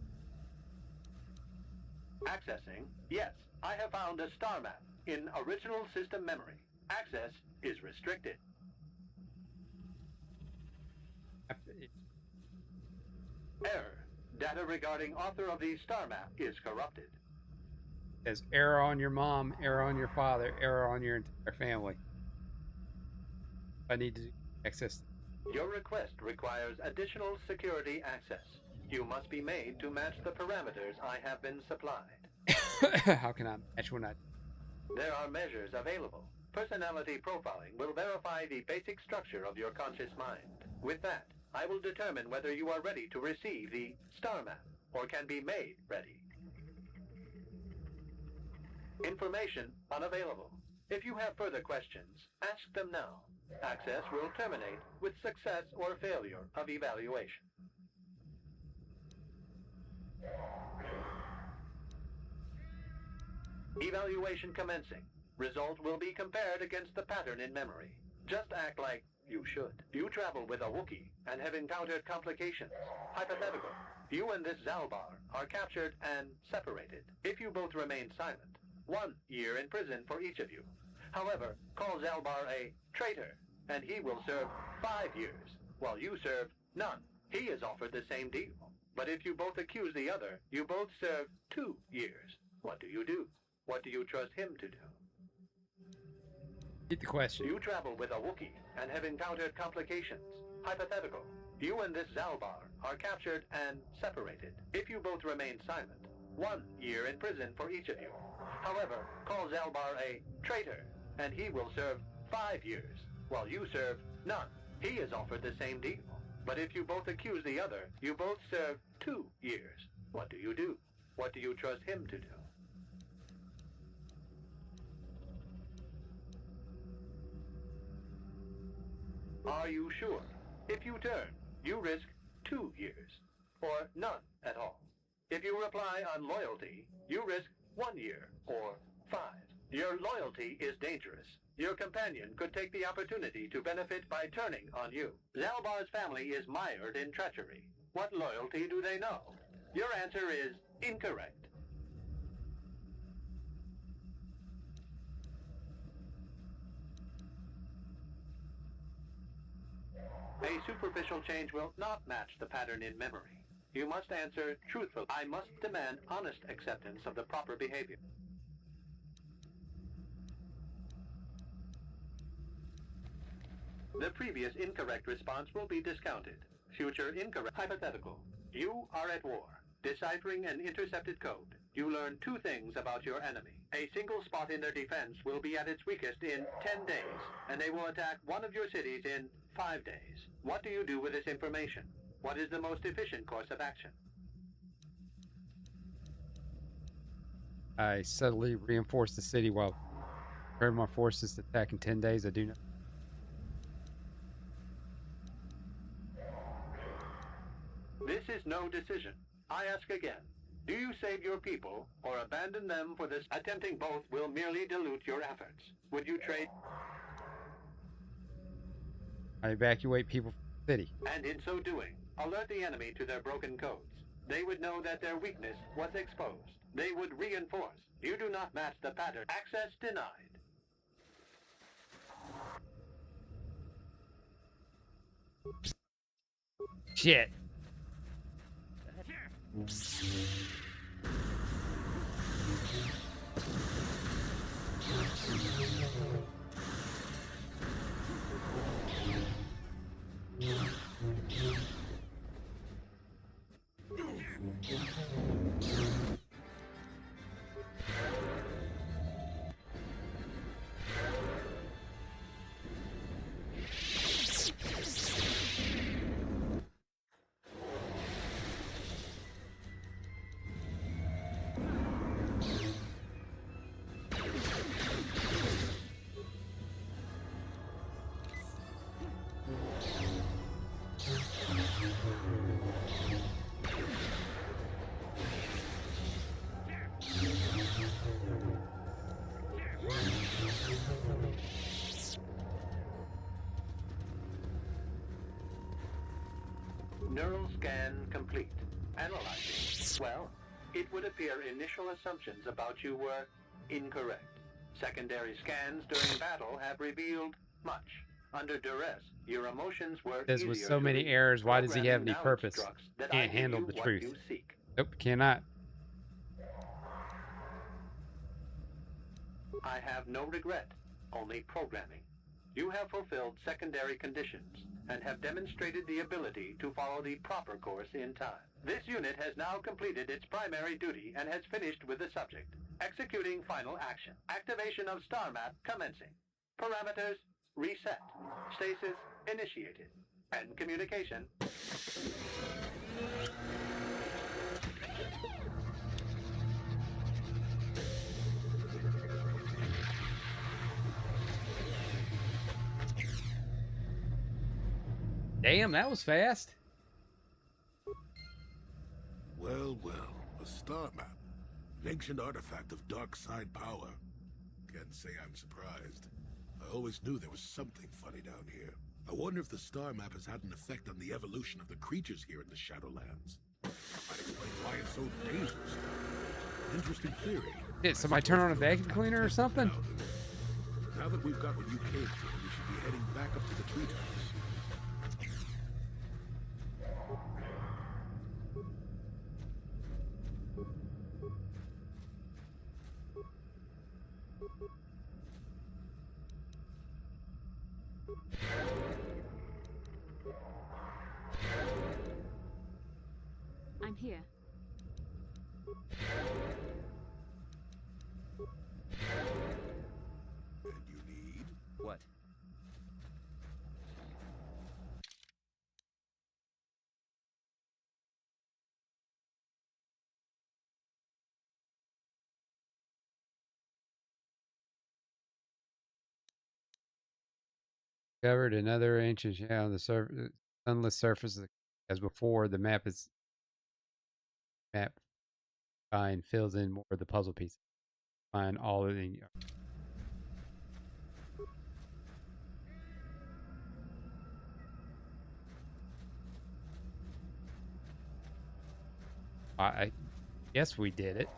Accessing. Yes, I have found a star map in original system memory. Access is restricted. Error. Data regarding author of the star map is corrupted. There's error on your mom, error on your father, error on your entire family. I need to access. Your request requires additional security access. You must be made to match the parameters I have been supplied. How can I match when I... There are measures available. Personality profiling will verify the basic structure of your conscious mind. With that, I will determine whether you are ready to receive the star map or can be made ready. Information unavailable. If you have further questions, ask them now. Access will terminate with success or failure of evaluation. Evaluation commencing. Result will be compared against the pattern in memory. Just act like You should. You travel with a Wookiee and have encountered complications. Hypothetical. You and this Zalbar are captured and separated. If you both remain silent, 1 year in prison for each of you. However, call Zalbar a traitor, and he will serve 5 years, while you serve none. He is offered the same deal. But if you both accuse the other, you both serve 2 years. What do you do? What do you trust him to do? Get the question. You travel with a Wookiee and have encountered complications. Hypothetical. You and this Zalbar are captured and separated. If you both remain silent, 1 year in prison for each of you. However, call Zalbar a traitor, and he will serve 5 years, while you serve none. He is offered the same deal. But if you both accuse the other, you both serve 2 years. What do you do? What do you trust him to do? Are you sure? If you turn, you risk 2 years, or none at all. If you reply on loyalty, you risk 1 year, or 5. Your loyalty is dangerous. Your companion could take the opportunity to benefit by turning on you. Zalbar's family is mired in treachery. What loyalty do they know? Your answer is incorrect. A superficial change will not match the pattern in memory. You must answer truthfully. I must demand honest acceptance of the proper behavior. The previous incorrect response will be discounted. Future incorrect. Hypothetical. You are at war, deciphering an intercepted code. You learn 2 things about your enemy. A single spot in their defense will be at its weakest in 10 days, and they will attack one of your cities in 5 days. What do you do with this information? What is the most efficient course of action? I subtly reinforce the city while preparing my forces to attack in 10 days. I do not. This is no decision. I ask again. Do you save your people or abandon them for this? Attempting both will merely dilute your efforts. Would you trade? I evacuate people from the city. And in so doing, alert the enemy to their broken codes. They would know that their weakness was exposed. They would reinforce. You do not match the pattern. Access denied. Shit. Neural scan complete. Analyzing. Well, it would appear initial assumptions about you were incorrect. Secondary scans during battle have revealed much. Under duress, your emotions were Says with so many errors, why does he have any purpose? Can't handle the truth. Nope, cannot. I have no regret, only programming. You have fulfilled secondary conditions and have demonstrated the ability to follow the proper course in time. This unit has now completed its primary duty and has finished with the subject. Executing final action. Activation of star map commencing. Parameters reset. Stasis initiated. And communication. Damn, that was fast. Well, well, a star map. An ancient artifact of dark side power. Can't say I'm surprised. I always knew there was something funny down here. I wonder if the star map has had an effect on the evolution of the creatures here in the Shadowlands. Might explain why it's so dangerous now. Interesting theory. Did somebody turn on a vacuum cleaner or something? Now that we've got what you came for, we should be heading back up to the treetops. I'm here. And you need? What? Covered another inches, yeah, on the sunless surface as before. The map find fills in more of the puzzle pieces. Find all of the. I guess we did it.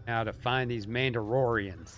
Now to find these Mandalorians.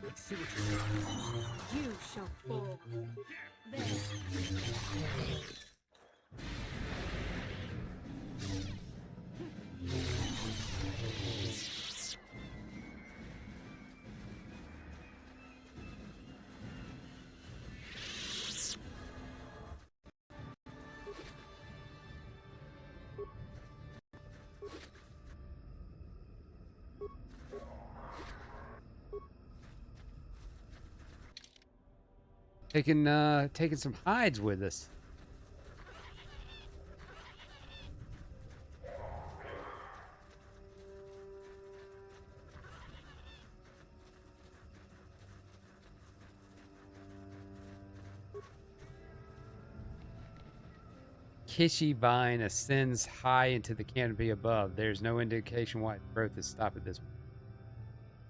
Let's see what you got. You shall fall. There. Taking some hides with us. Kishi vine ascends high into the canopy above. There's no indication why its growth has stopped at this point.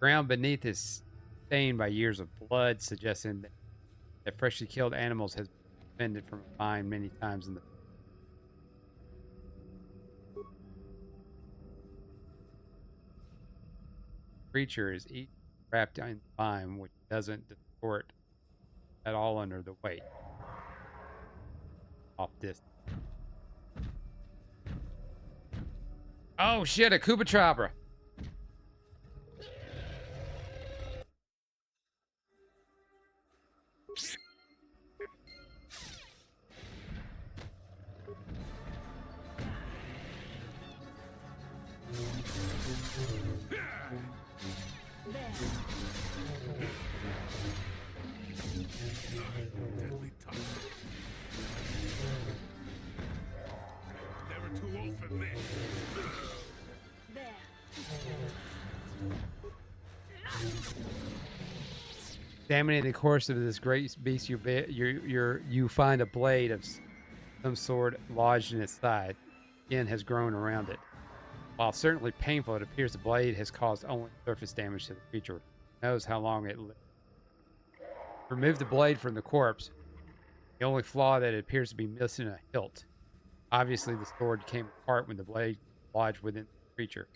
Ground beneath is stained by years of blood, suggesting that freshly killed animals has been suspended from a vine many times in the creature is each wrapped in the vine, which doesn't distort at all under the weight. Off this. Oh shit, a Chupacabra. Deadly tough. Never too old for this. Examining the course of this great beast, you find a blade of some sort lodged in its side. Skin has grown around it. While certainly painful, it appears the blade has caused only surface damage to the creature. Who knows how long it lived. Remove the blade from the corpse. The only flaw that it appears to be missing a hilt. Obviously, the sword came apart when the blade lodged within the creature.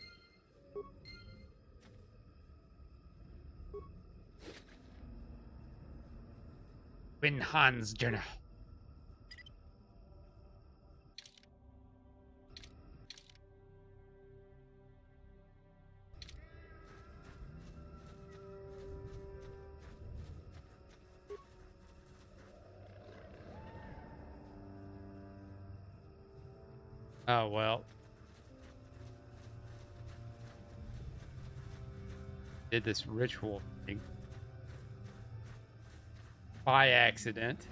bin Hans Jenner. Oh, well. Did this ritual thing by accident.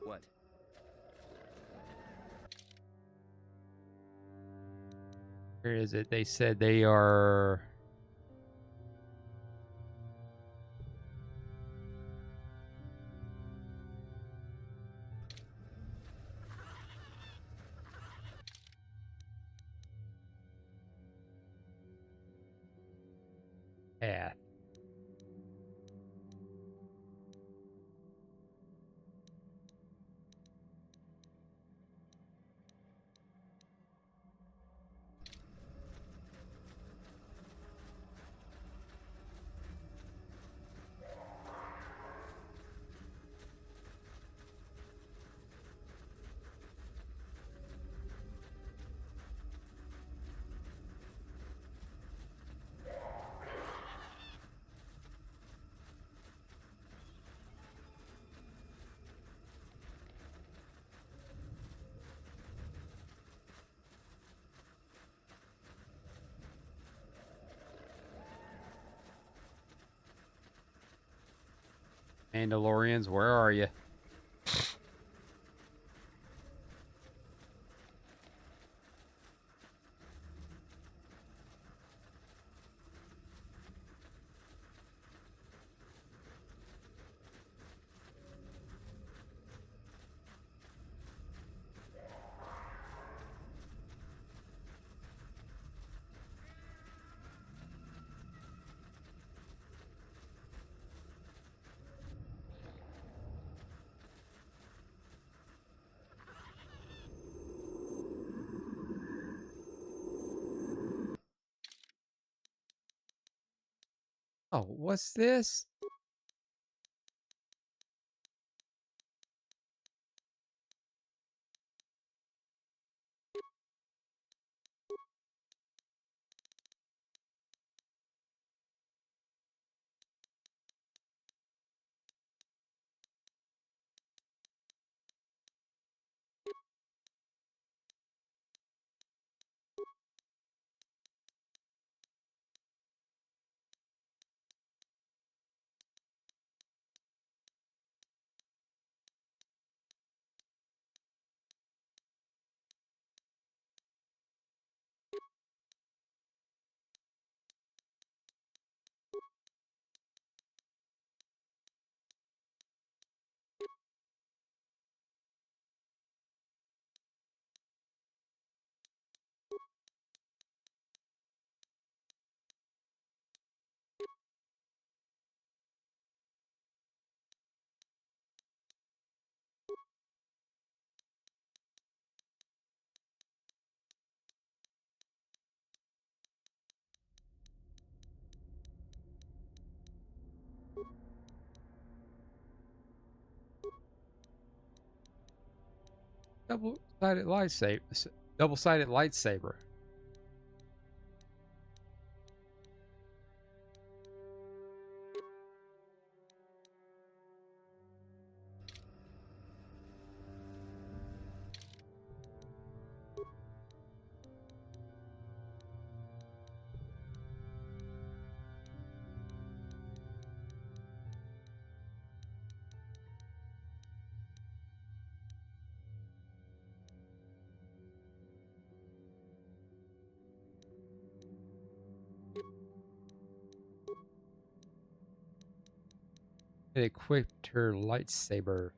What? Where is it? They said they are. Yeah. Mandalorians, where are you? Oh, what's this? Double-sided lightsaber. Double-sided lightsaber. It equipped her lightsaber.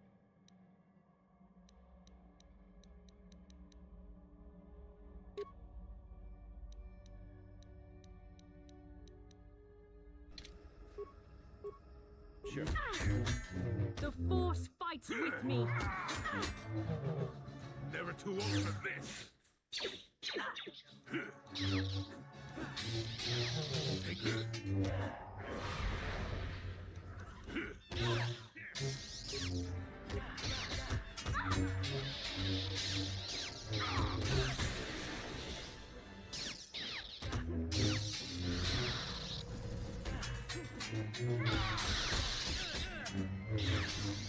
Sure. The Force fights with me. Never too old for this. Take this.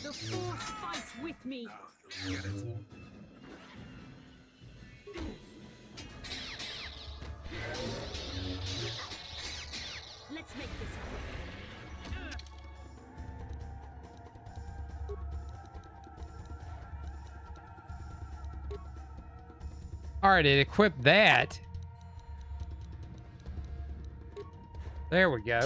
The Force fights with me. Get it? Let's make this quick. All right, it equipped that. There we go.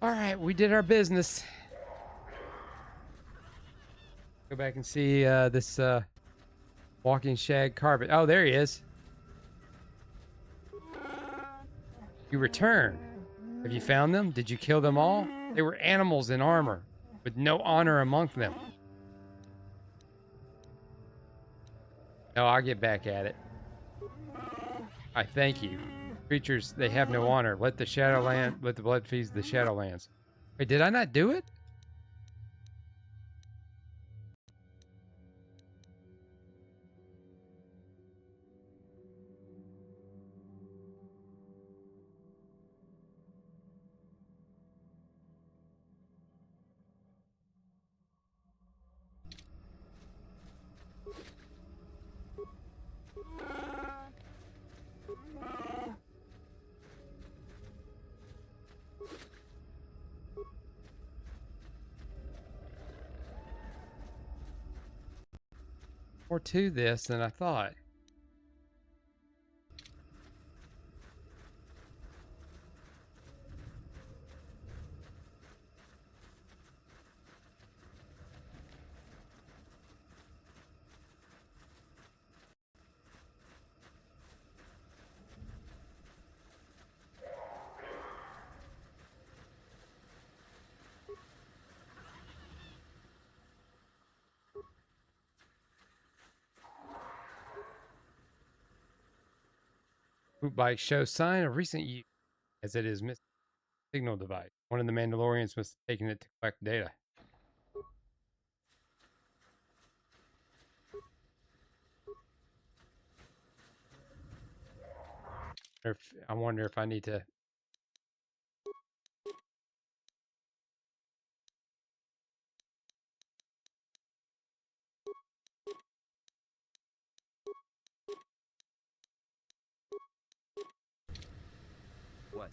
All right, we did our business. Go back and see this walking shag carpet. Oh, there he is. You return. Have you found them? Did you kill them all? They were animals in armor, with no honor among them. No, I'll get back at it. I thank you. Creatures, they have no honor. Let the blood feast the Shadowlands. Wait, did I not do it? More to this than I thought. Boot bike shows sign of recent use, as it is missing signal device. One of the Mandalorians must have taken it to collect data. I wonder if I need to. What?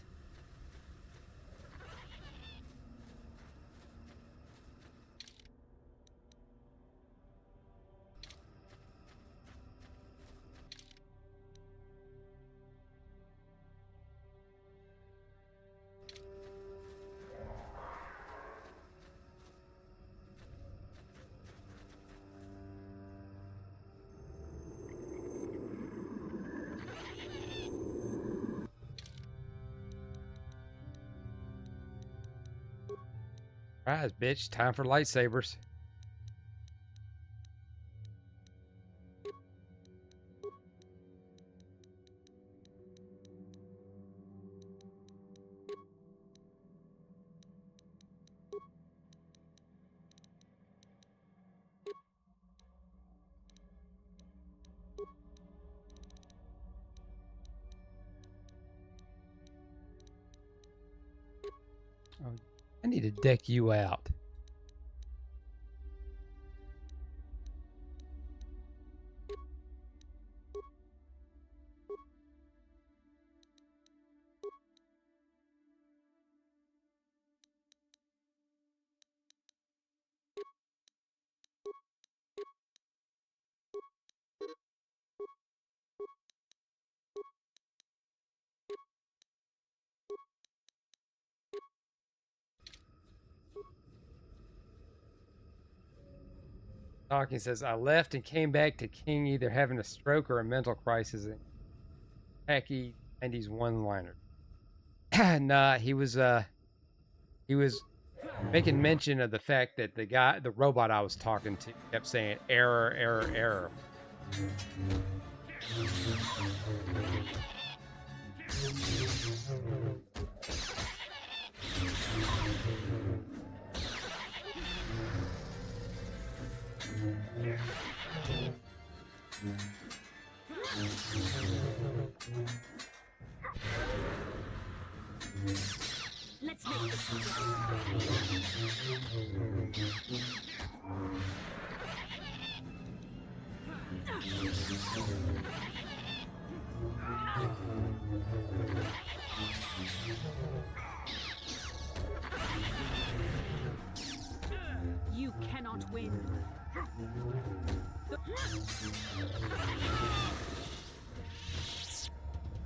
Rise, bitch. Time for lightsabers. Oh, I need to deck you out. Talking says, I left and came back to King either having a stroke or a mental crisis. And Hacky 90s one-liner. Nah, he was making mention of the fact that the robot I was talking to kept saying error, error, error. Let's make this You cannot win.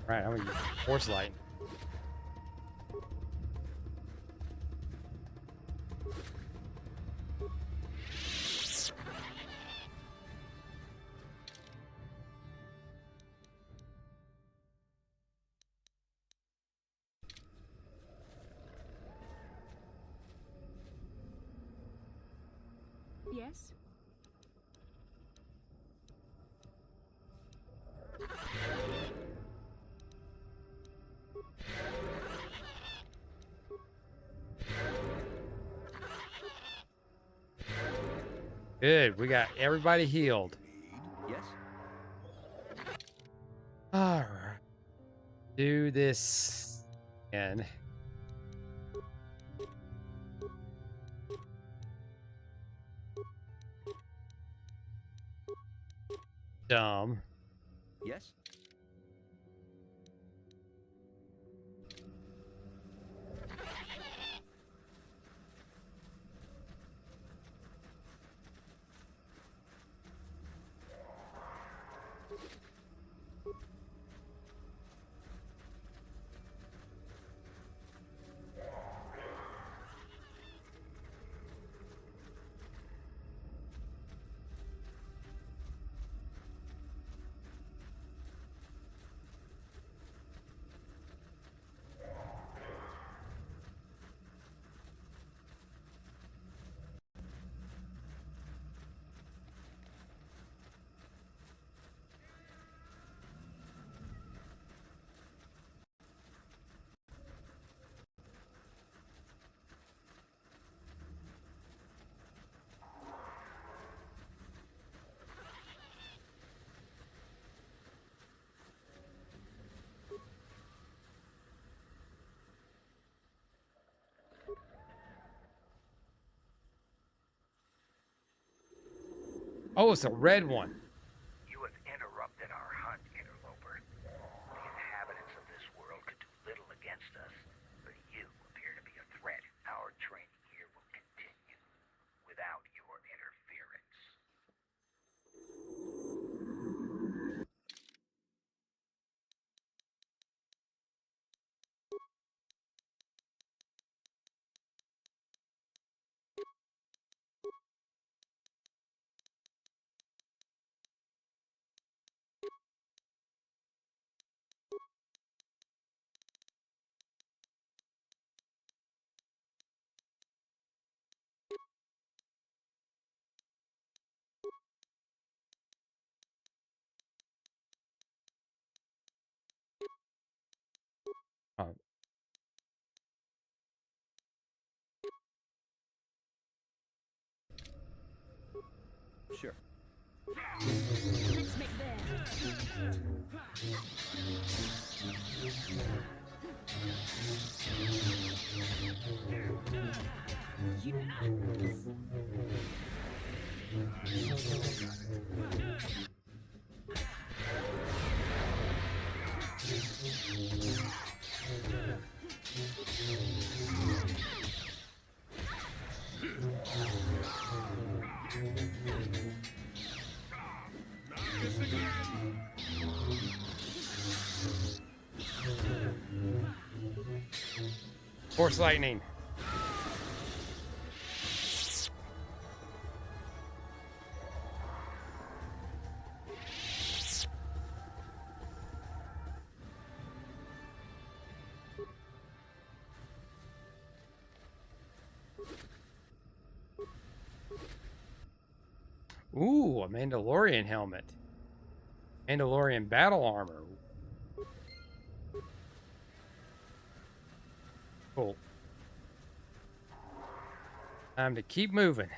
Right, I'm gonna use Force Light. Yes? Good, we got everybody healed. Yes? Alright. Do this again. Dumb. Yes? Oh, it's a red one. You have interrupted our hunt, interloper. The inhabitants of this world could do little against us, but you appear to be a threat. Our training here will continue without your interference. Force lightning. Ooh, a Mandalorian helmet. Mandalorian battle armor. Cool. Time to keep moving.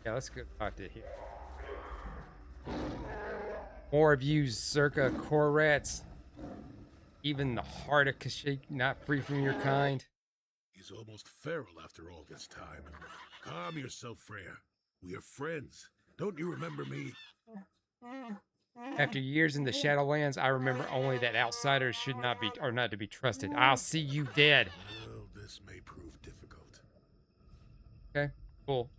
Yeah, let's go talk to here. More of you Zerka core rats. Even the heart of Kashyyyk not free from your kind. He's almost feral after all this time. Calm yourself, Freya. We are friends. Don't you remember me? After years in the Shadowlands, I remember only that outsiders should not be are not to be trusted. I'll see you dead. Well, this may prove difficult. Okay, cool.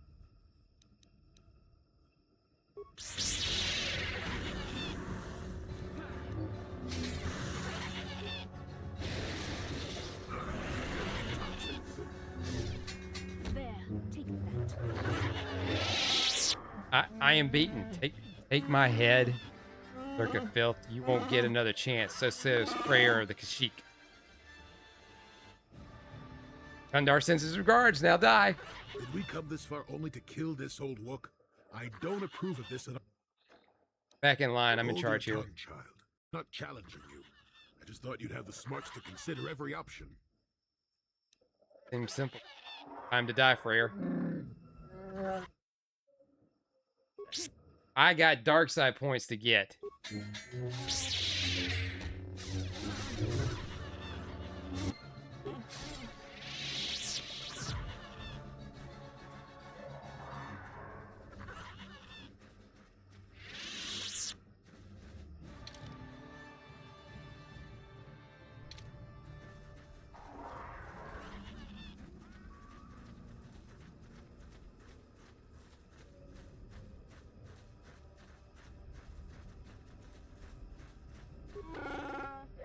I am beaten. Take my head, Zerka filth. You won't get another chance. So says Freyr of the Kashyyyk. Kundar sends his regards. Now die. Did we come this far only to kill this old wook? I don't approve of this at all. Back in line. I'm in Hold charge your here. tongue, child. Not challenging you. I just thought you'd have the smarts to consider every option. Seems simple. Time to die, Freyr. I got dark side points to get.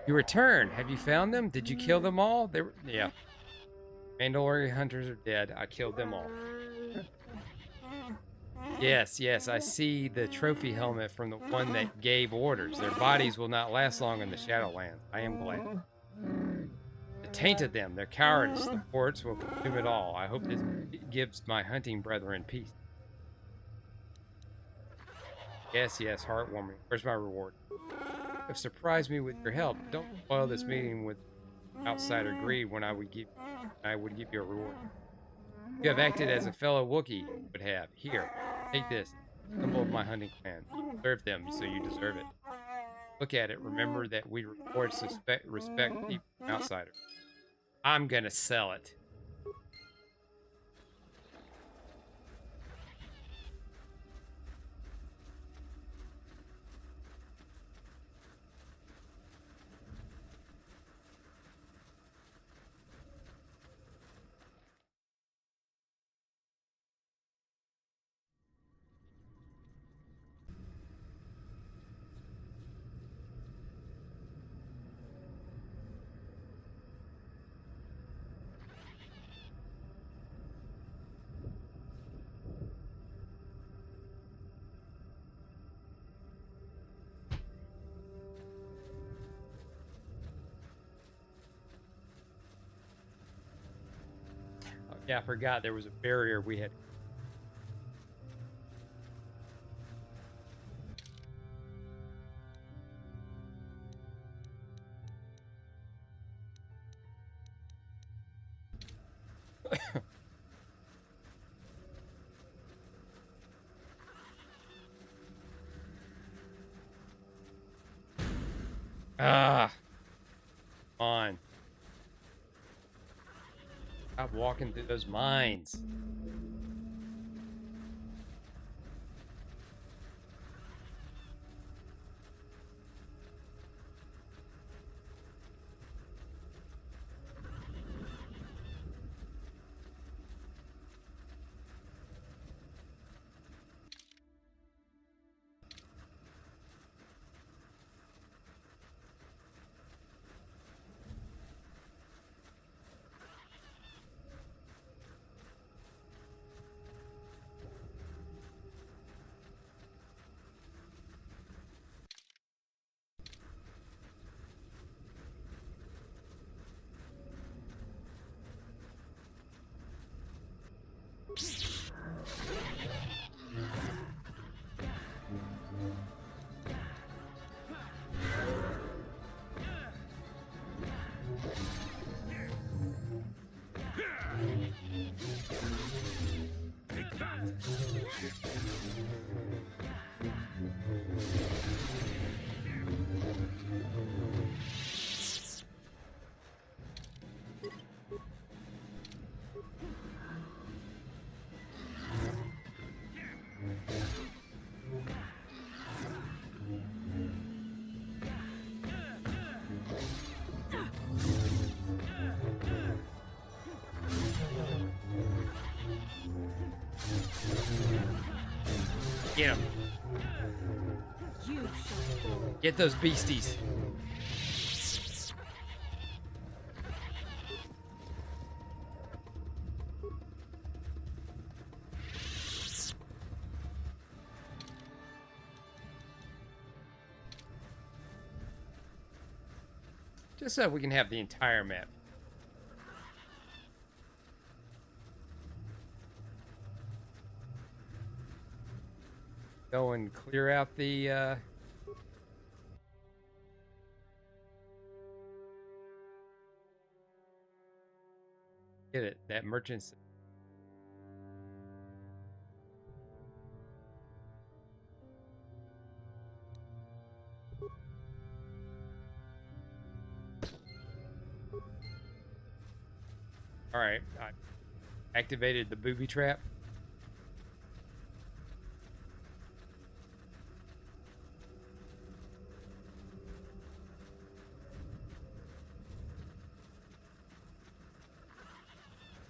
You return. Have you found them? Did you kill them all? They were, yeah. Mandalorian hunters are dead. I killed them all. Yes, yes, I see the trophy helmet from the one that gave orders. Their bodies will not last long in the Shadowlands. I am glad. It tainted them. Their cowardice. The ports will consume it all. I hope this gives my hunting brethren peace. Yes, yes, heartwarming. Where's my reward? You've surprised me with your help. Don't spoil this meeting with outsider greed when I would give you a reward. You have acted as a fellow Wookiee would have. Here, take this. Symbol of my hunting clan. Serve them so you deserve it. Look at it. Remember that we respect people from outsiders. I'm gonna sell it. Yeah, I forgot there was a barrier we had. Ah, come on. Stop walking through those mines. Get him. Get those beasties. Just so we can have the entire map. Go and clear out the get it, that merchant's. All right, I activated the booby trap.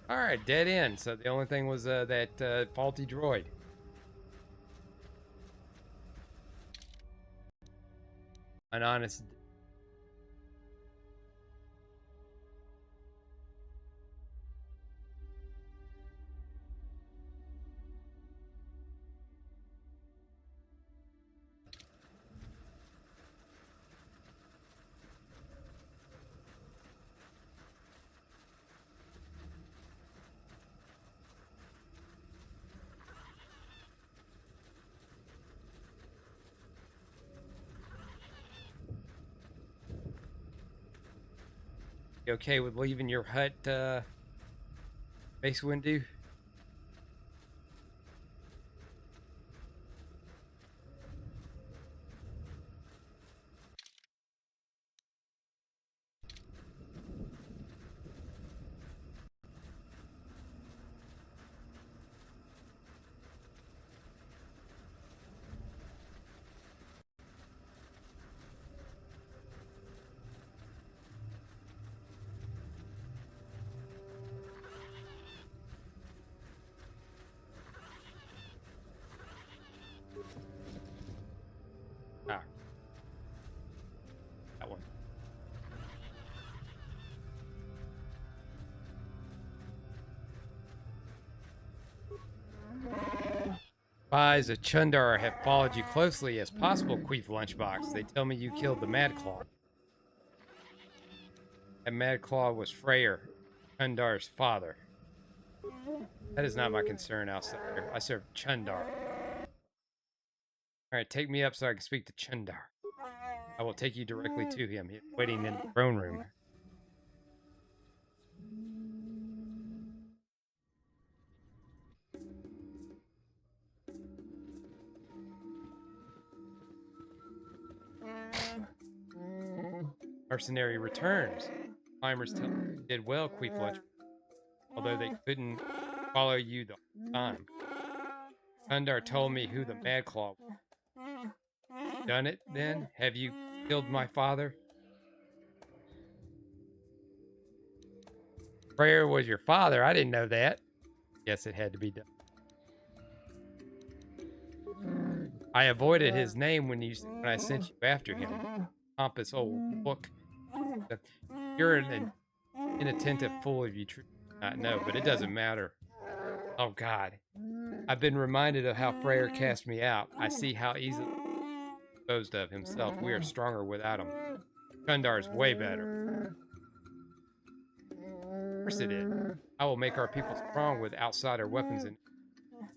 All right, dead end. So the only thing was that faulty droid. An honest. You okay with leaving your hut, Mace Windu? Ah. That one. Spies of Chundar have followed you closely as possible, Queef Lunchbox. They tell me you killed the Mad Claw. And Mad Claw was Freyr, Chundar's father. That is not my concern, outsider. I serve Chundar. Alright, take me up so I can speak to Chundar. I will take you directly to him. He's waiting in the throne room. Mercenary returns. Climbers tell you did well, Queefletch, although they couldn't follow you the whole time. Chundar told me who the Mad Claw was. Done it, then? Have you killed my father? Freyr was your father. I didn't know that. Yes, it had to be done. I avoided his name when I sent you after him. Pompous old book. You're an inattentive fool if you not know, but it doesn't matter. Oh God, I've been reminded of how Freyr cast me out. I see how easily disposed of himself. We are stronger without him. Chundar's way better. Of course it is. I will make our people strong with outsider weapons. And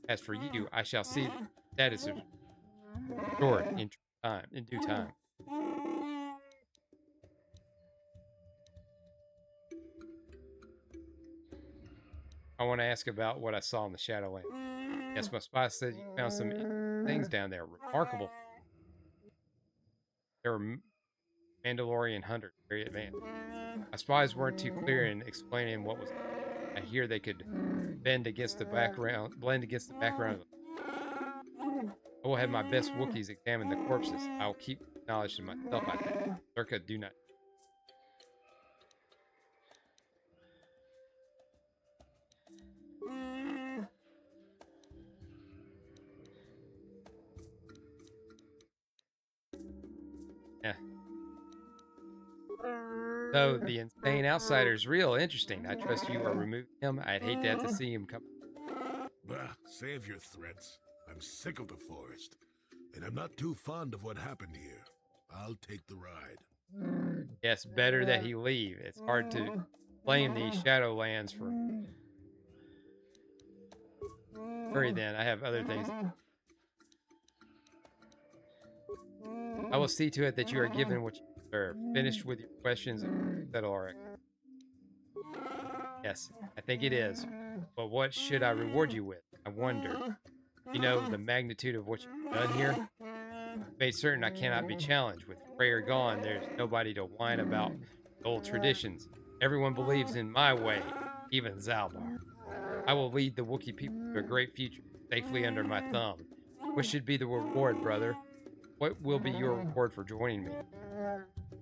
as for you, I shall see that is restored in due time. I want to ask about what I saw in the Shadowland. Yes, my spy said you found some things down there. Remarkable. There were Mandalorian hunters, very advanced. My spies weren't too clear in explaining what was. I hear they could blend against the background. I will have my best Wookiees examine the corpses. I will keep knowledge to myself, I think. Zerka, do not. Yeah. So the insane outsider is real interesting. I trust you are removing him. I'd hate to have to see him come. Bah, save your threats. I'm sick of the forest, and I'm not too fond of what happened here. I'll take the ride. Yes, better that he leave. It's hard to blame these Shadowlands for. Hurry then, I have other things. I will see to it that you are given what you deserve. Finished with your questions and settle our. Yes, I think it is. But what should I reward you with? I wonder. You know the magnitude of what you've done here? Made certain I cannot be challenged. With Freyr gone, there's nobody to whine about old traditions. Everyone believes in my way, even Zalbar. I will lead the Wookiee people to a great future, safely under my thumb. What should be the reward, brother? What will be your reward for joining me?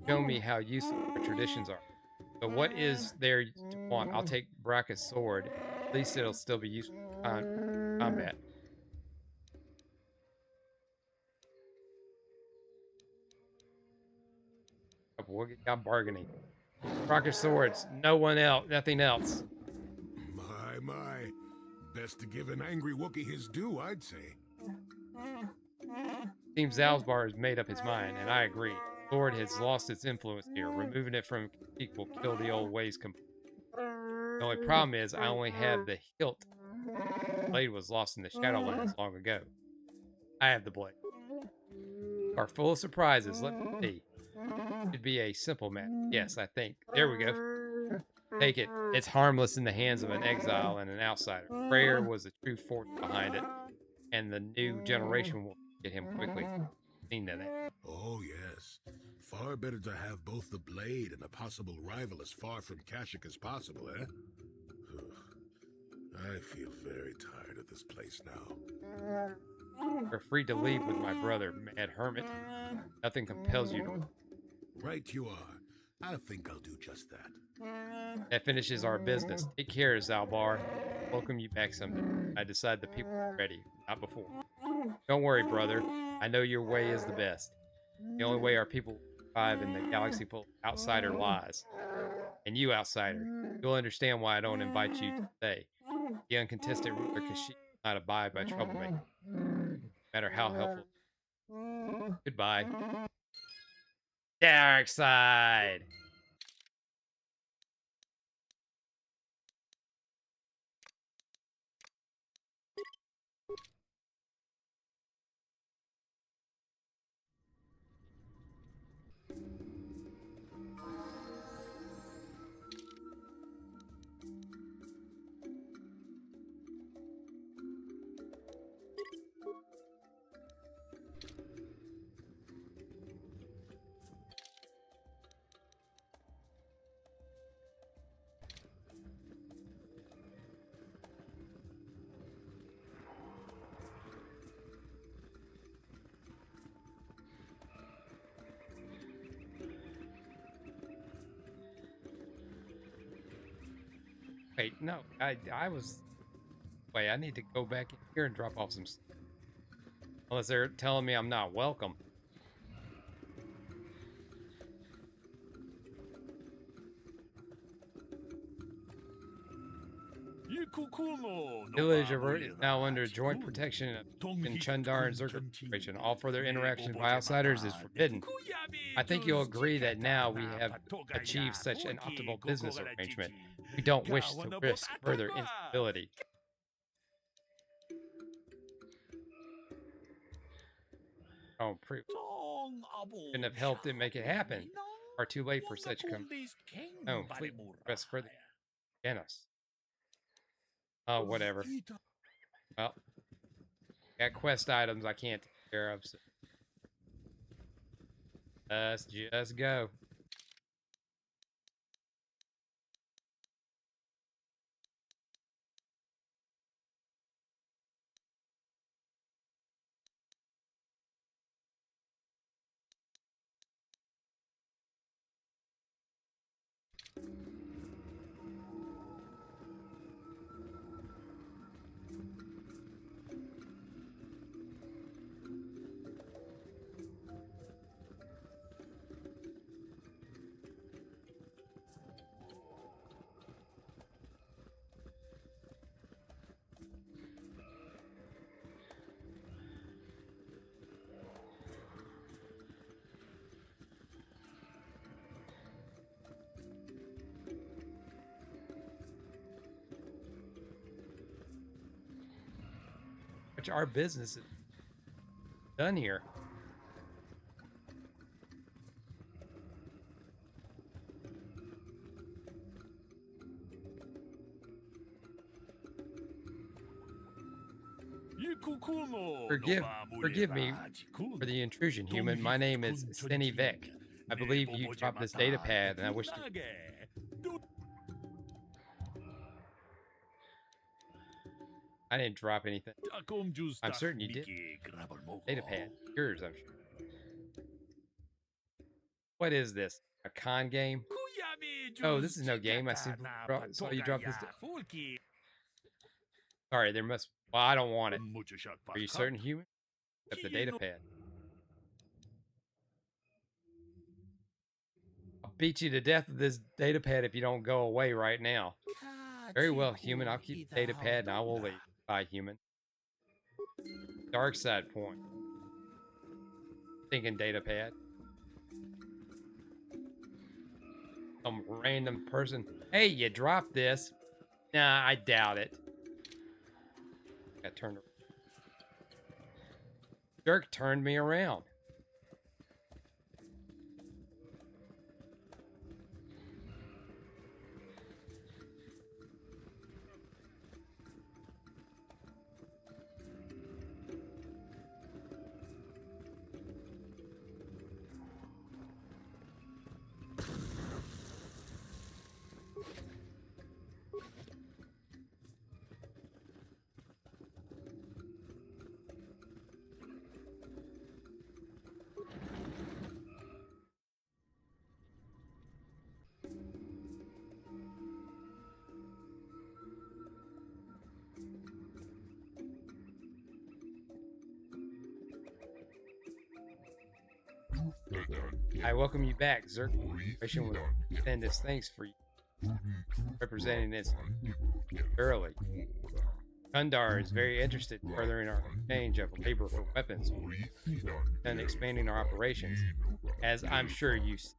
Show me how useful our traditions are. But what is there to want? I'll take Bracca's sword. At least it'll still be useful in combat. I'm bargaining. Bracca's swords. No one else. Nothing else. My. Best to give an angry Wookiee his due, I'd say. Seems Zalbar has made up his mind, and I agree. The sword has lost its influence here. Removing it from Kashyyyk will kill the old ways completely. The only problem is I only have the hilt. The blade was lost in the Shadowlands long ago. I have the blade. Are full of surprises. Let me see. Should be a simple match. Yes, I think. There we go. Take it. It's harmless in the hands of an exile and an outsider. Freyr was the true force behind it, and the new generation will get him quickly. Seen to that. Oh, yes. Far better to have both the blade and a possible rival as far from Kashyyyk as possible, eh? I feel very tired of this place now. You're free to leave with my brother, Mad Hermit. Nothing compels you to. Right you are. I think I'll do just that. That finishes our business. Take care, Zalbar. Welcome you back someday. I decide the people are ready, not before. Don't worry, brother. I know your way is the best. The only way our people will survive in the galaxy full of outsider lies. And you, outsider, you'll understand why I don't invite you to stay. The uncontested ruler Kashyyyk will not abide by troublemaking, no matter how helpful. Goodbye. Dark side. Wait, no, I was. Wait, I need to go back in here and drop off some stuff. Unless they're telling me I'm not welcome. Village is now under joint protection in Chundar and Zerker Corporation. All further interaction by outsiders is forbidden. I think you'll agree that now we have achieved such an optimal business arrangement. We don't wish to risk further instability. Oh, couldn't have helped it make it happen. Are too late for such no, please rest further against us. Oh, whatever. Well, got quest items I can't take care of. So let's just go. Which our business is done here. Forgive me for the intrusion, human. My name is Steny Vek. I believe you dropped this data pad, and I wish to. I didn't drop anything. I'm certain you did. Data pad. Yours, I'm sure. What is this? A con game? Oh, this is no game. I saw you drop this. Sorry, there must. Well, I don't want it. Are you certain, human? At the data pad. I'll beat you to death with this data pad if you don't go away right now. Very well, human. I'll keep the data pad and I will leave. Bye, human. Dark side point. Thinking data pad. Some random person. Hey, you dropped this. Nah, I doubt it. Got turned. Jerk turned me around. I welcome you back, Zerk. Corporation will send its thanks for you representing its thoroughly. Kundar is very interested in furthering our exchange of labor for weapons and expanding our operations, as I'm sure you see.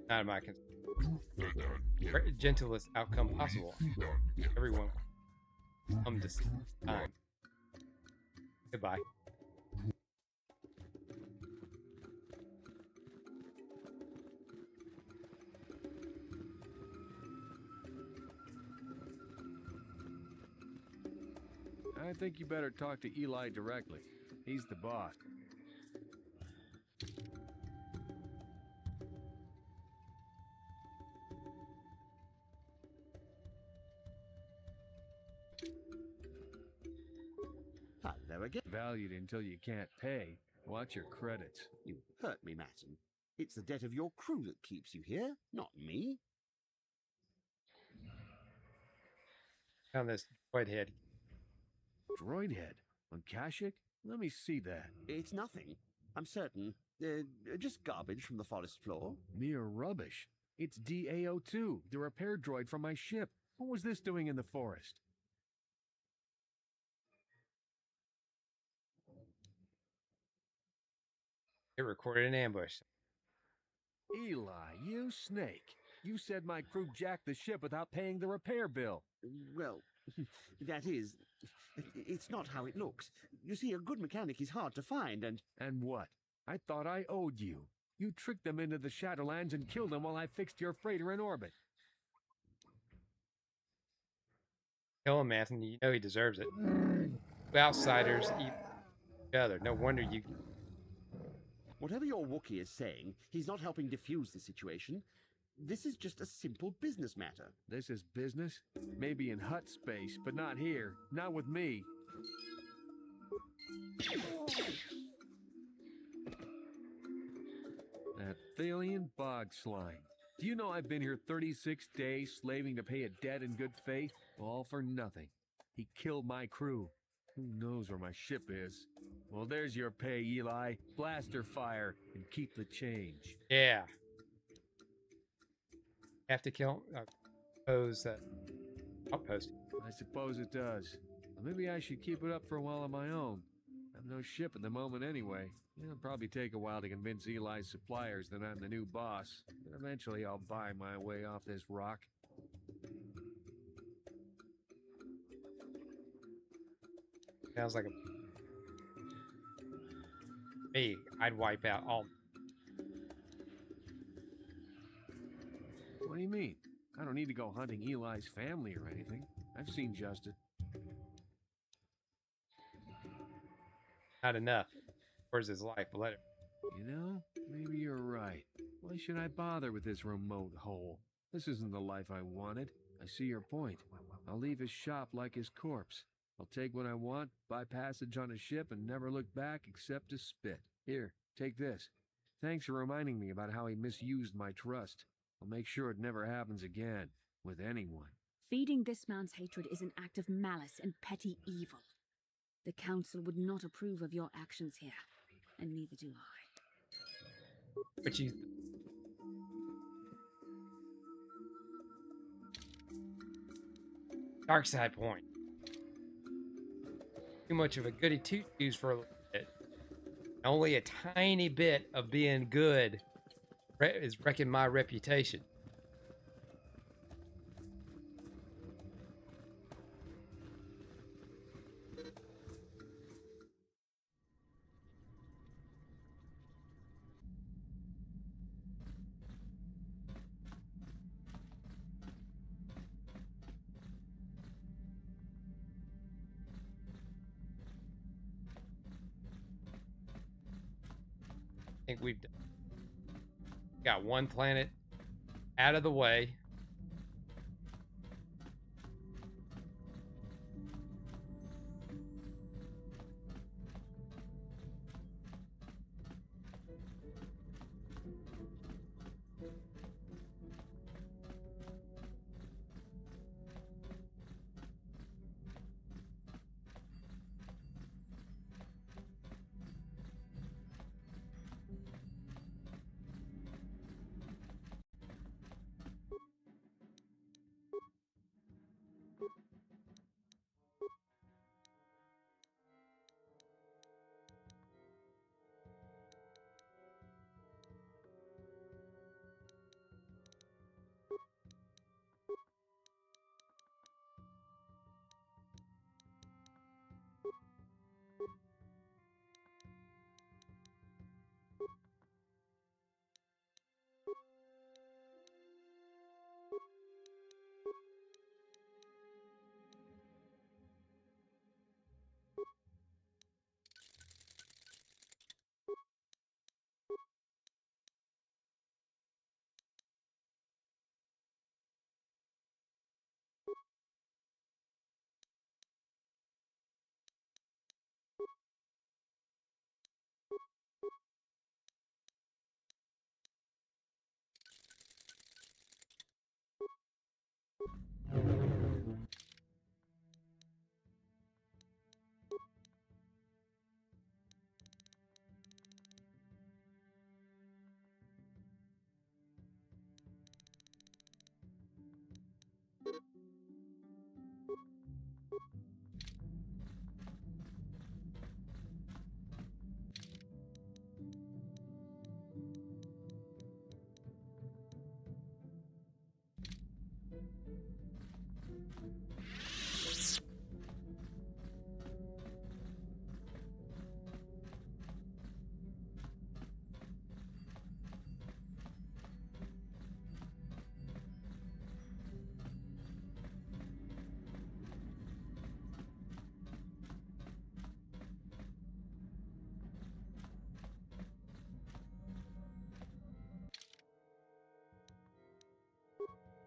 Not of my concern. Gentlest outcome possible. Everyone come to see time. Goodbye. I think you better talk to Eli directly. He's the boss. Hello again. Valued until you can't pay. Watch your credits. You hurt me, Matson. It's the debt of your crew that keeps you here, not me. Found this droid head. Droid head? On Kashyyyk? Let me see that. It's nothing, I'm certain. Just garbage from the forest floor. Mere rubbish. It's DAO2, the repair droid from my ship. What was this doing in the forest? It recorded an ambush. Eli, you snake. You said my crew jacked the ship without paying the repair bill. Well, that is... It's not how it looks. You see, a good mechanic is hard to find, and... And what? I thought I owed you. You tricked them into the Shadowlands and killed them while I fixed your freighter in orbit. Kill him, Anthony. You know he deserves it. Outsiders eat each other. No wonder you... Whatever your Wookiee is saying, he's not helping defuse the situation. This is just a simple business matter. This is business? Maybe in hut space, but not here. Not with me. That Thalian bog slime. Do you know I've been here 36 days slaving to pay a debt in good faith? All for nothing. He killed my crew. Who knows where my ship is? Well, there's your pay, Eli. Blaster fire and keep the change. Yeah. Have to kill pose outpost. I suppose it does. Well, maybe I should keep it up for a while on my own. I've no ship at the moment anyway. It'll probably take a while to convince Eli's suppliers that I'm the new boss, but eventually I'll buy my way off this rock. Sounds like a... Me, I'd wipe out all... What do you mean? I don't need to go hunting Eli's family or anything. I've seen Justin. Not enough. Where's his life? Let it... You know, maybe you're right. Why should I bother with this remote hole? This isn't the life I wanted. I see your point. I'll leave his shop like his corpse. I'll take what I want, buy passage on a ship, and never look back except to spit. Here, take this. Thanks for reminding me about how he misused my trust. I'll make sure it never happens again, with anyone. Feeding this man's hatred is an act of malice and petty evil. The Council would not approve of your actions here, and neither do I. But you... Dark side point. Too much of a goody two-shoes for a little bit. Only a tiny bit of being good is wrecking my reputation. I think we've got one planet out of the way.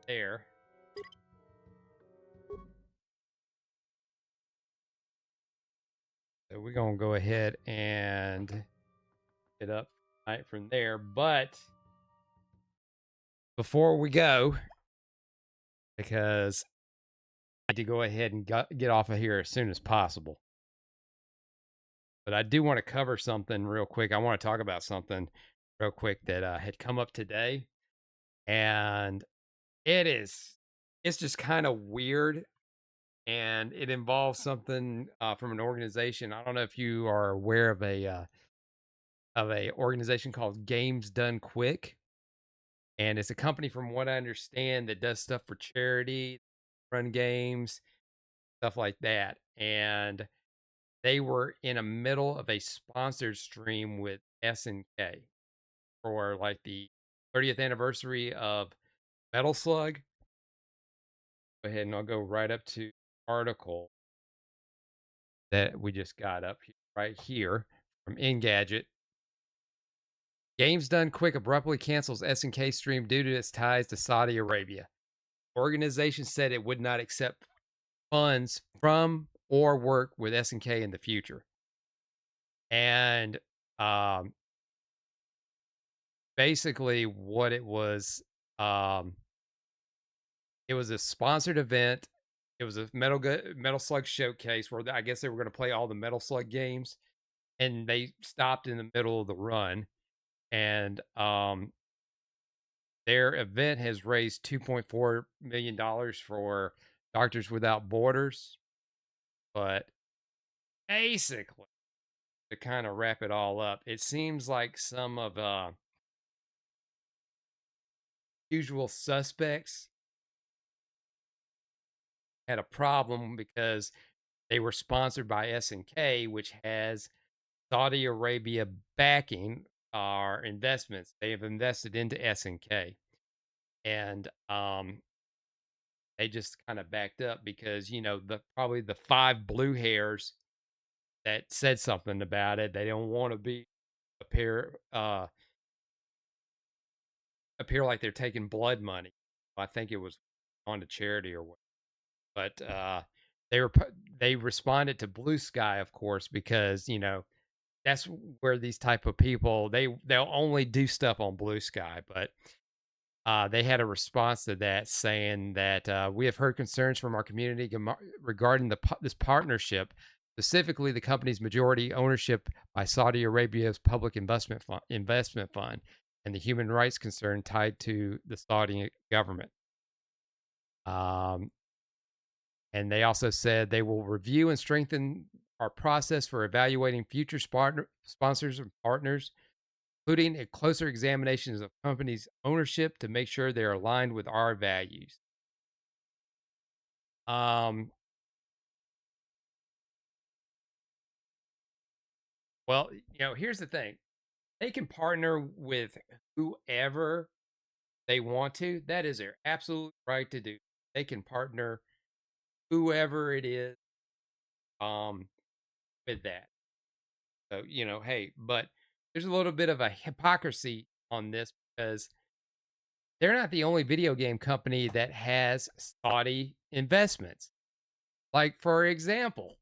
there. So we're going to go ahead and get up right from there. But before we go, because I need to go ahead and get off of here as soon as possible. But I do want to cover something real quick. I want to talk about something real quick that had come up today. And it's just kind of weird. And it involves something from an organization. I don't know if you are aware of a organization called Games Done Quick. And it's a company, from what I understand, that does stuff for charity, run games, stuff like that. And they were in the middle of a sponsored stream with SNK for like the 30th anniversary of Metal Slug. Go ahead and I'll go right up to the article that we just got up here, right here from Engadget. Games Done Quick abruptly cancels SNK stream due to its ties to Saudi Arabia. Organization said it would not accept funds from or work with SNK in the future. And basically what it was a sponsored event. It was a Metal Slug showcase where I guess they were going to play all the Metal Slug games, and they stopped in the middle of the run. And their event has raised $2.4 million for Doctors Without Borders. But basically, to kind of wrap it all up, it seems like some of usual suspects had a problem because they were sponsored by SNK, which has Saudi Arabia backing our investments. They have invested into SNK. And they just kind of backed up because, probably the 5 blue hairs that said something about it, they don't want to appear like they're taking blood money. I think it was on to charity or what. But they responded to Blue Sky, of course, because that's where these type of people they'll only do stuff on Blue Sky. But they had a response to that saying that we have heard concerns from our community regarding this partnership, specifically the company's majority ownership by Saudi Arabia's public investment fund and the human rights concern tied to the Saudi government. And they also said they will review and strengthen our process for evaluating future sponsors and partners, including a closer examination of the company's ownership to make sure they're aligned with our values. Well, here's the thing. They can partner with whoever they want to. That is their absolute right to do. They can partner whoever it is with that. So, hey, but there's a little bit of a hypocrisy on this because they're not the only video game company that has Saudi investments. Like, for example,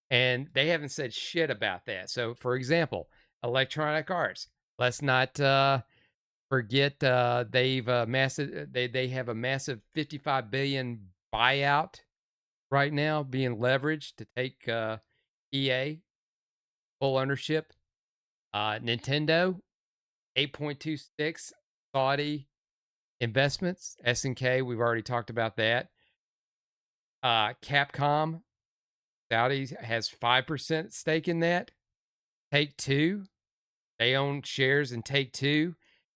and they haven't said shit about that. So, for example, Electronic Arts. Let's not forget they have a massive 55 billion buyout right now being leveraged to take EA full ownership. Nintendo, 8.26 Saudi investments. SNK, we've already talked about that. Capcom, Saudi has 5% stake in that. Take-Two, they own shares in Take-Two.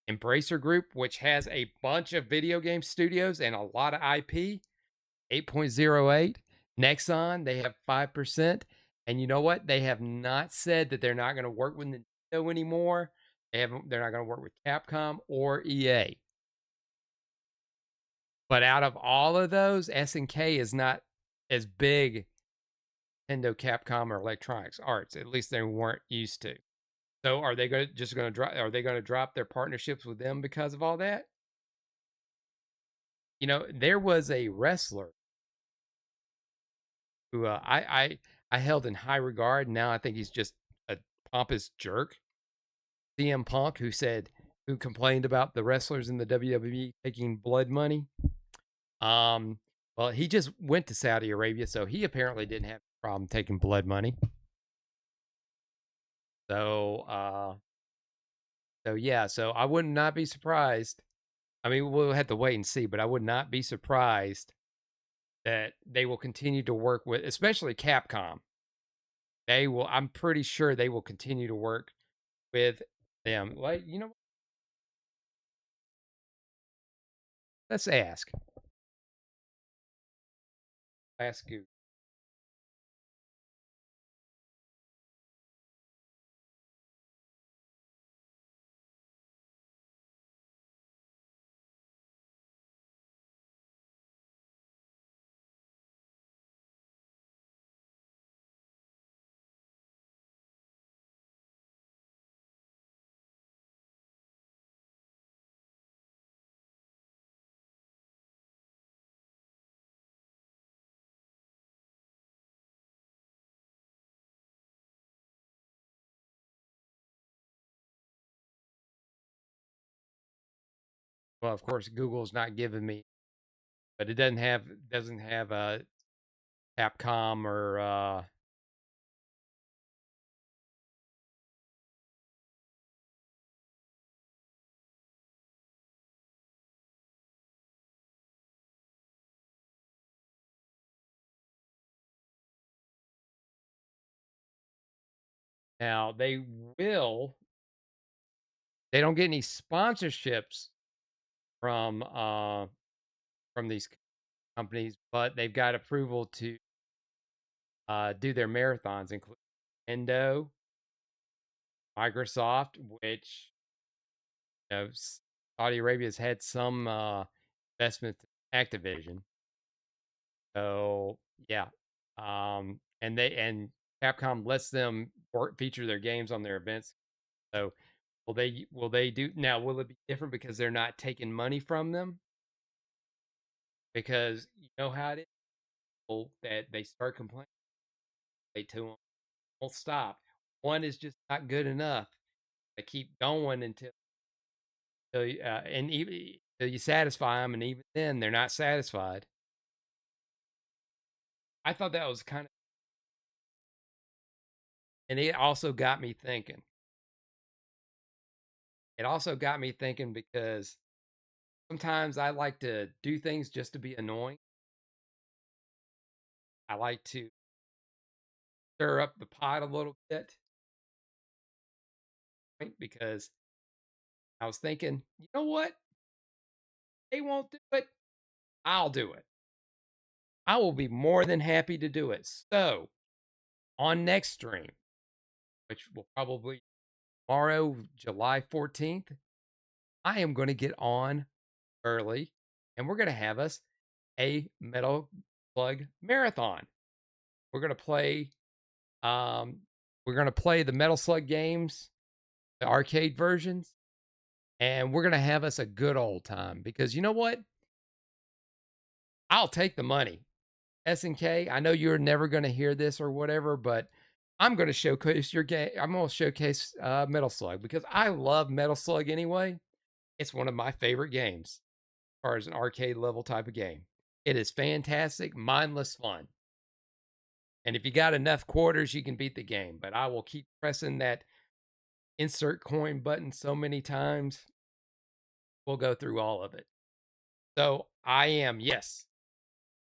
Embracer Group, which has a bunch of video game studios and a lot of IP, 8.08. Nexon, they have 5%. And you know what? They have not said that they're not going to work with Nintendo anymore. They're not going to work with Capcom or EA. But out of all of those, SNK is not as big Nintendo, Capcom, or Electronics Arts. At least they weren't used to. So are they going to drop their partnerships with them because of all that? there was a wrestler who I held in high regard. Now I think he's just a pompous jerk. CM Punk, who complained about the wrestlers in the WWE taking blood money. Well, he just went to Saudi Arabia, so he apparently didn't have a problem taking blood money. So yeah, so I would not be surprised. I mean, we'll have to wait and see, but I would not be surprised that they will continue to work with, especially Capcom. I'm pretty sure they will continue to work with them. Like, let's ask. Ask Google. Well, of course, Google's not giving me, but it doesn't have Capcom or now they will. They don't get any sponsorships from these companies, but they've got approval to do their marathons, including Nintendo, Microsoft, which Saudi Arabia's had some investment in Activision. So yeah, and Capcom lets them feature their games on their events. So will they do now? Will it be different because they're not taking money from them? Because you know how it is, that they start complaining, they to them won't stop. One is just not good enough. They keep going and even till you satisfy them, and even then they're not satisfied. I thought that was kind of, and it also got me thinking. It also got me thinking because sometimes I like to do things just to be annoying. I like to stir up the pot a little bit, right? Because I was thinking, you know what? They won't do it. I'll do it. I will be more than happy to do it. So, on next stream, which will probably tomorrow, July 14th, I am going to get on early and we're going to have us a Metal Slug marathon. We're going to play the Metal Slug games, the arcade versions, and we're going to have us a good old time because you know what? I'll take the money. SNK, I know you're never going to hear this or whatever, but I'm going to showcase your game. I'm going to showcase Metal Slug because I love Metal Slug anyway. It's one of my favorite games as far as an arcade level type of game. It is fantastic, mindless fun. And if you got enough quarters, you can beat the game. But I will keep pressing that insert coin button so many times. We'll go through all of it. So yes,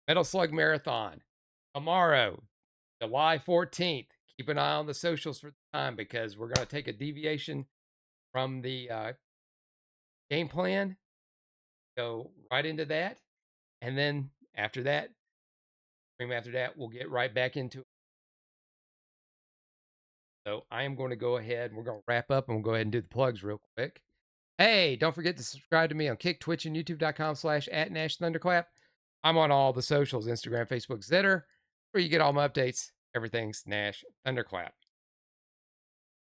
Metal Slug Marathon tomorrow, July 14th. Keep an eye on the socials for the time because we're going to take a deviation from the game plan, go right into that. And then after that, we'll get right back into it. So I am going to go ahead. We're going to wrap up and we'll go ahead and do the plugs real quick. Hey, don't forget to subscribe to me on Kick, Twitch, and YouTube.com/@NashThunderclap. I'm on all the socials, Instagram, Facebook, Zitter, where you get all my updates. Everything's Nash Thunderclap.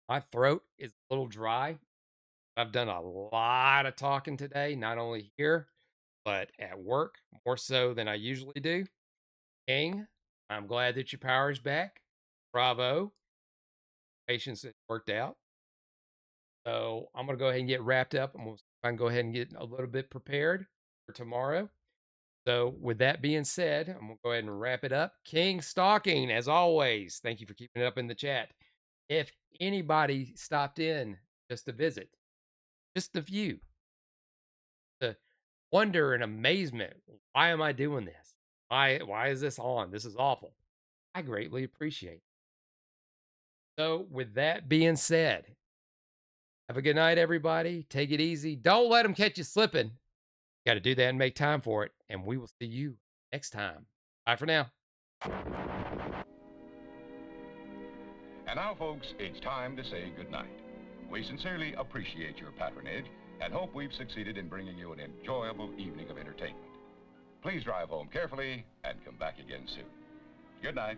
My throat is a little dry. I've done a lot of talking today, not only here, but at work more so than I usually do. King, I'm glad that your power is back. Bravo. Patience has worked out. So I'm going to go ahead and get wrapped up. I'm going to go ahead and get a little bit prepared for tomorrow. So with that being said, I'm going to go ahead and wrap it up. King Stalking, as always, thank you for keeping it up in the chat. If anybody stopped in just to visit, just a few, to wonder and amazement, why am I doing this? Why is this on? This is awful. I greatly appreciate it. So with that being said, have a good night, everybody. Take it easy. Don't let them catch you slipping. Got to do that and make time for it. And we will see you next time. Bye for now. And now, folks, it's time to say goodnight. We sincerely appreciate your patronage and hope we've succeeded in bringing you an enjoyable evening of entertainment. Please drive home carefully and come back again soon. Good night.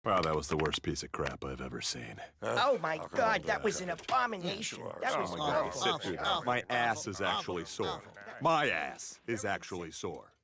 Wow, that was the worst piece of crap I've ever seen. Oh my God, that was an abomination. That was awful. Sit through that. My ass is actually sore. My ass is actually sore.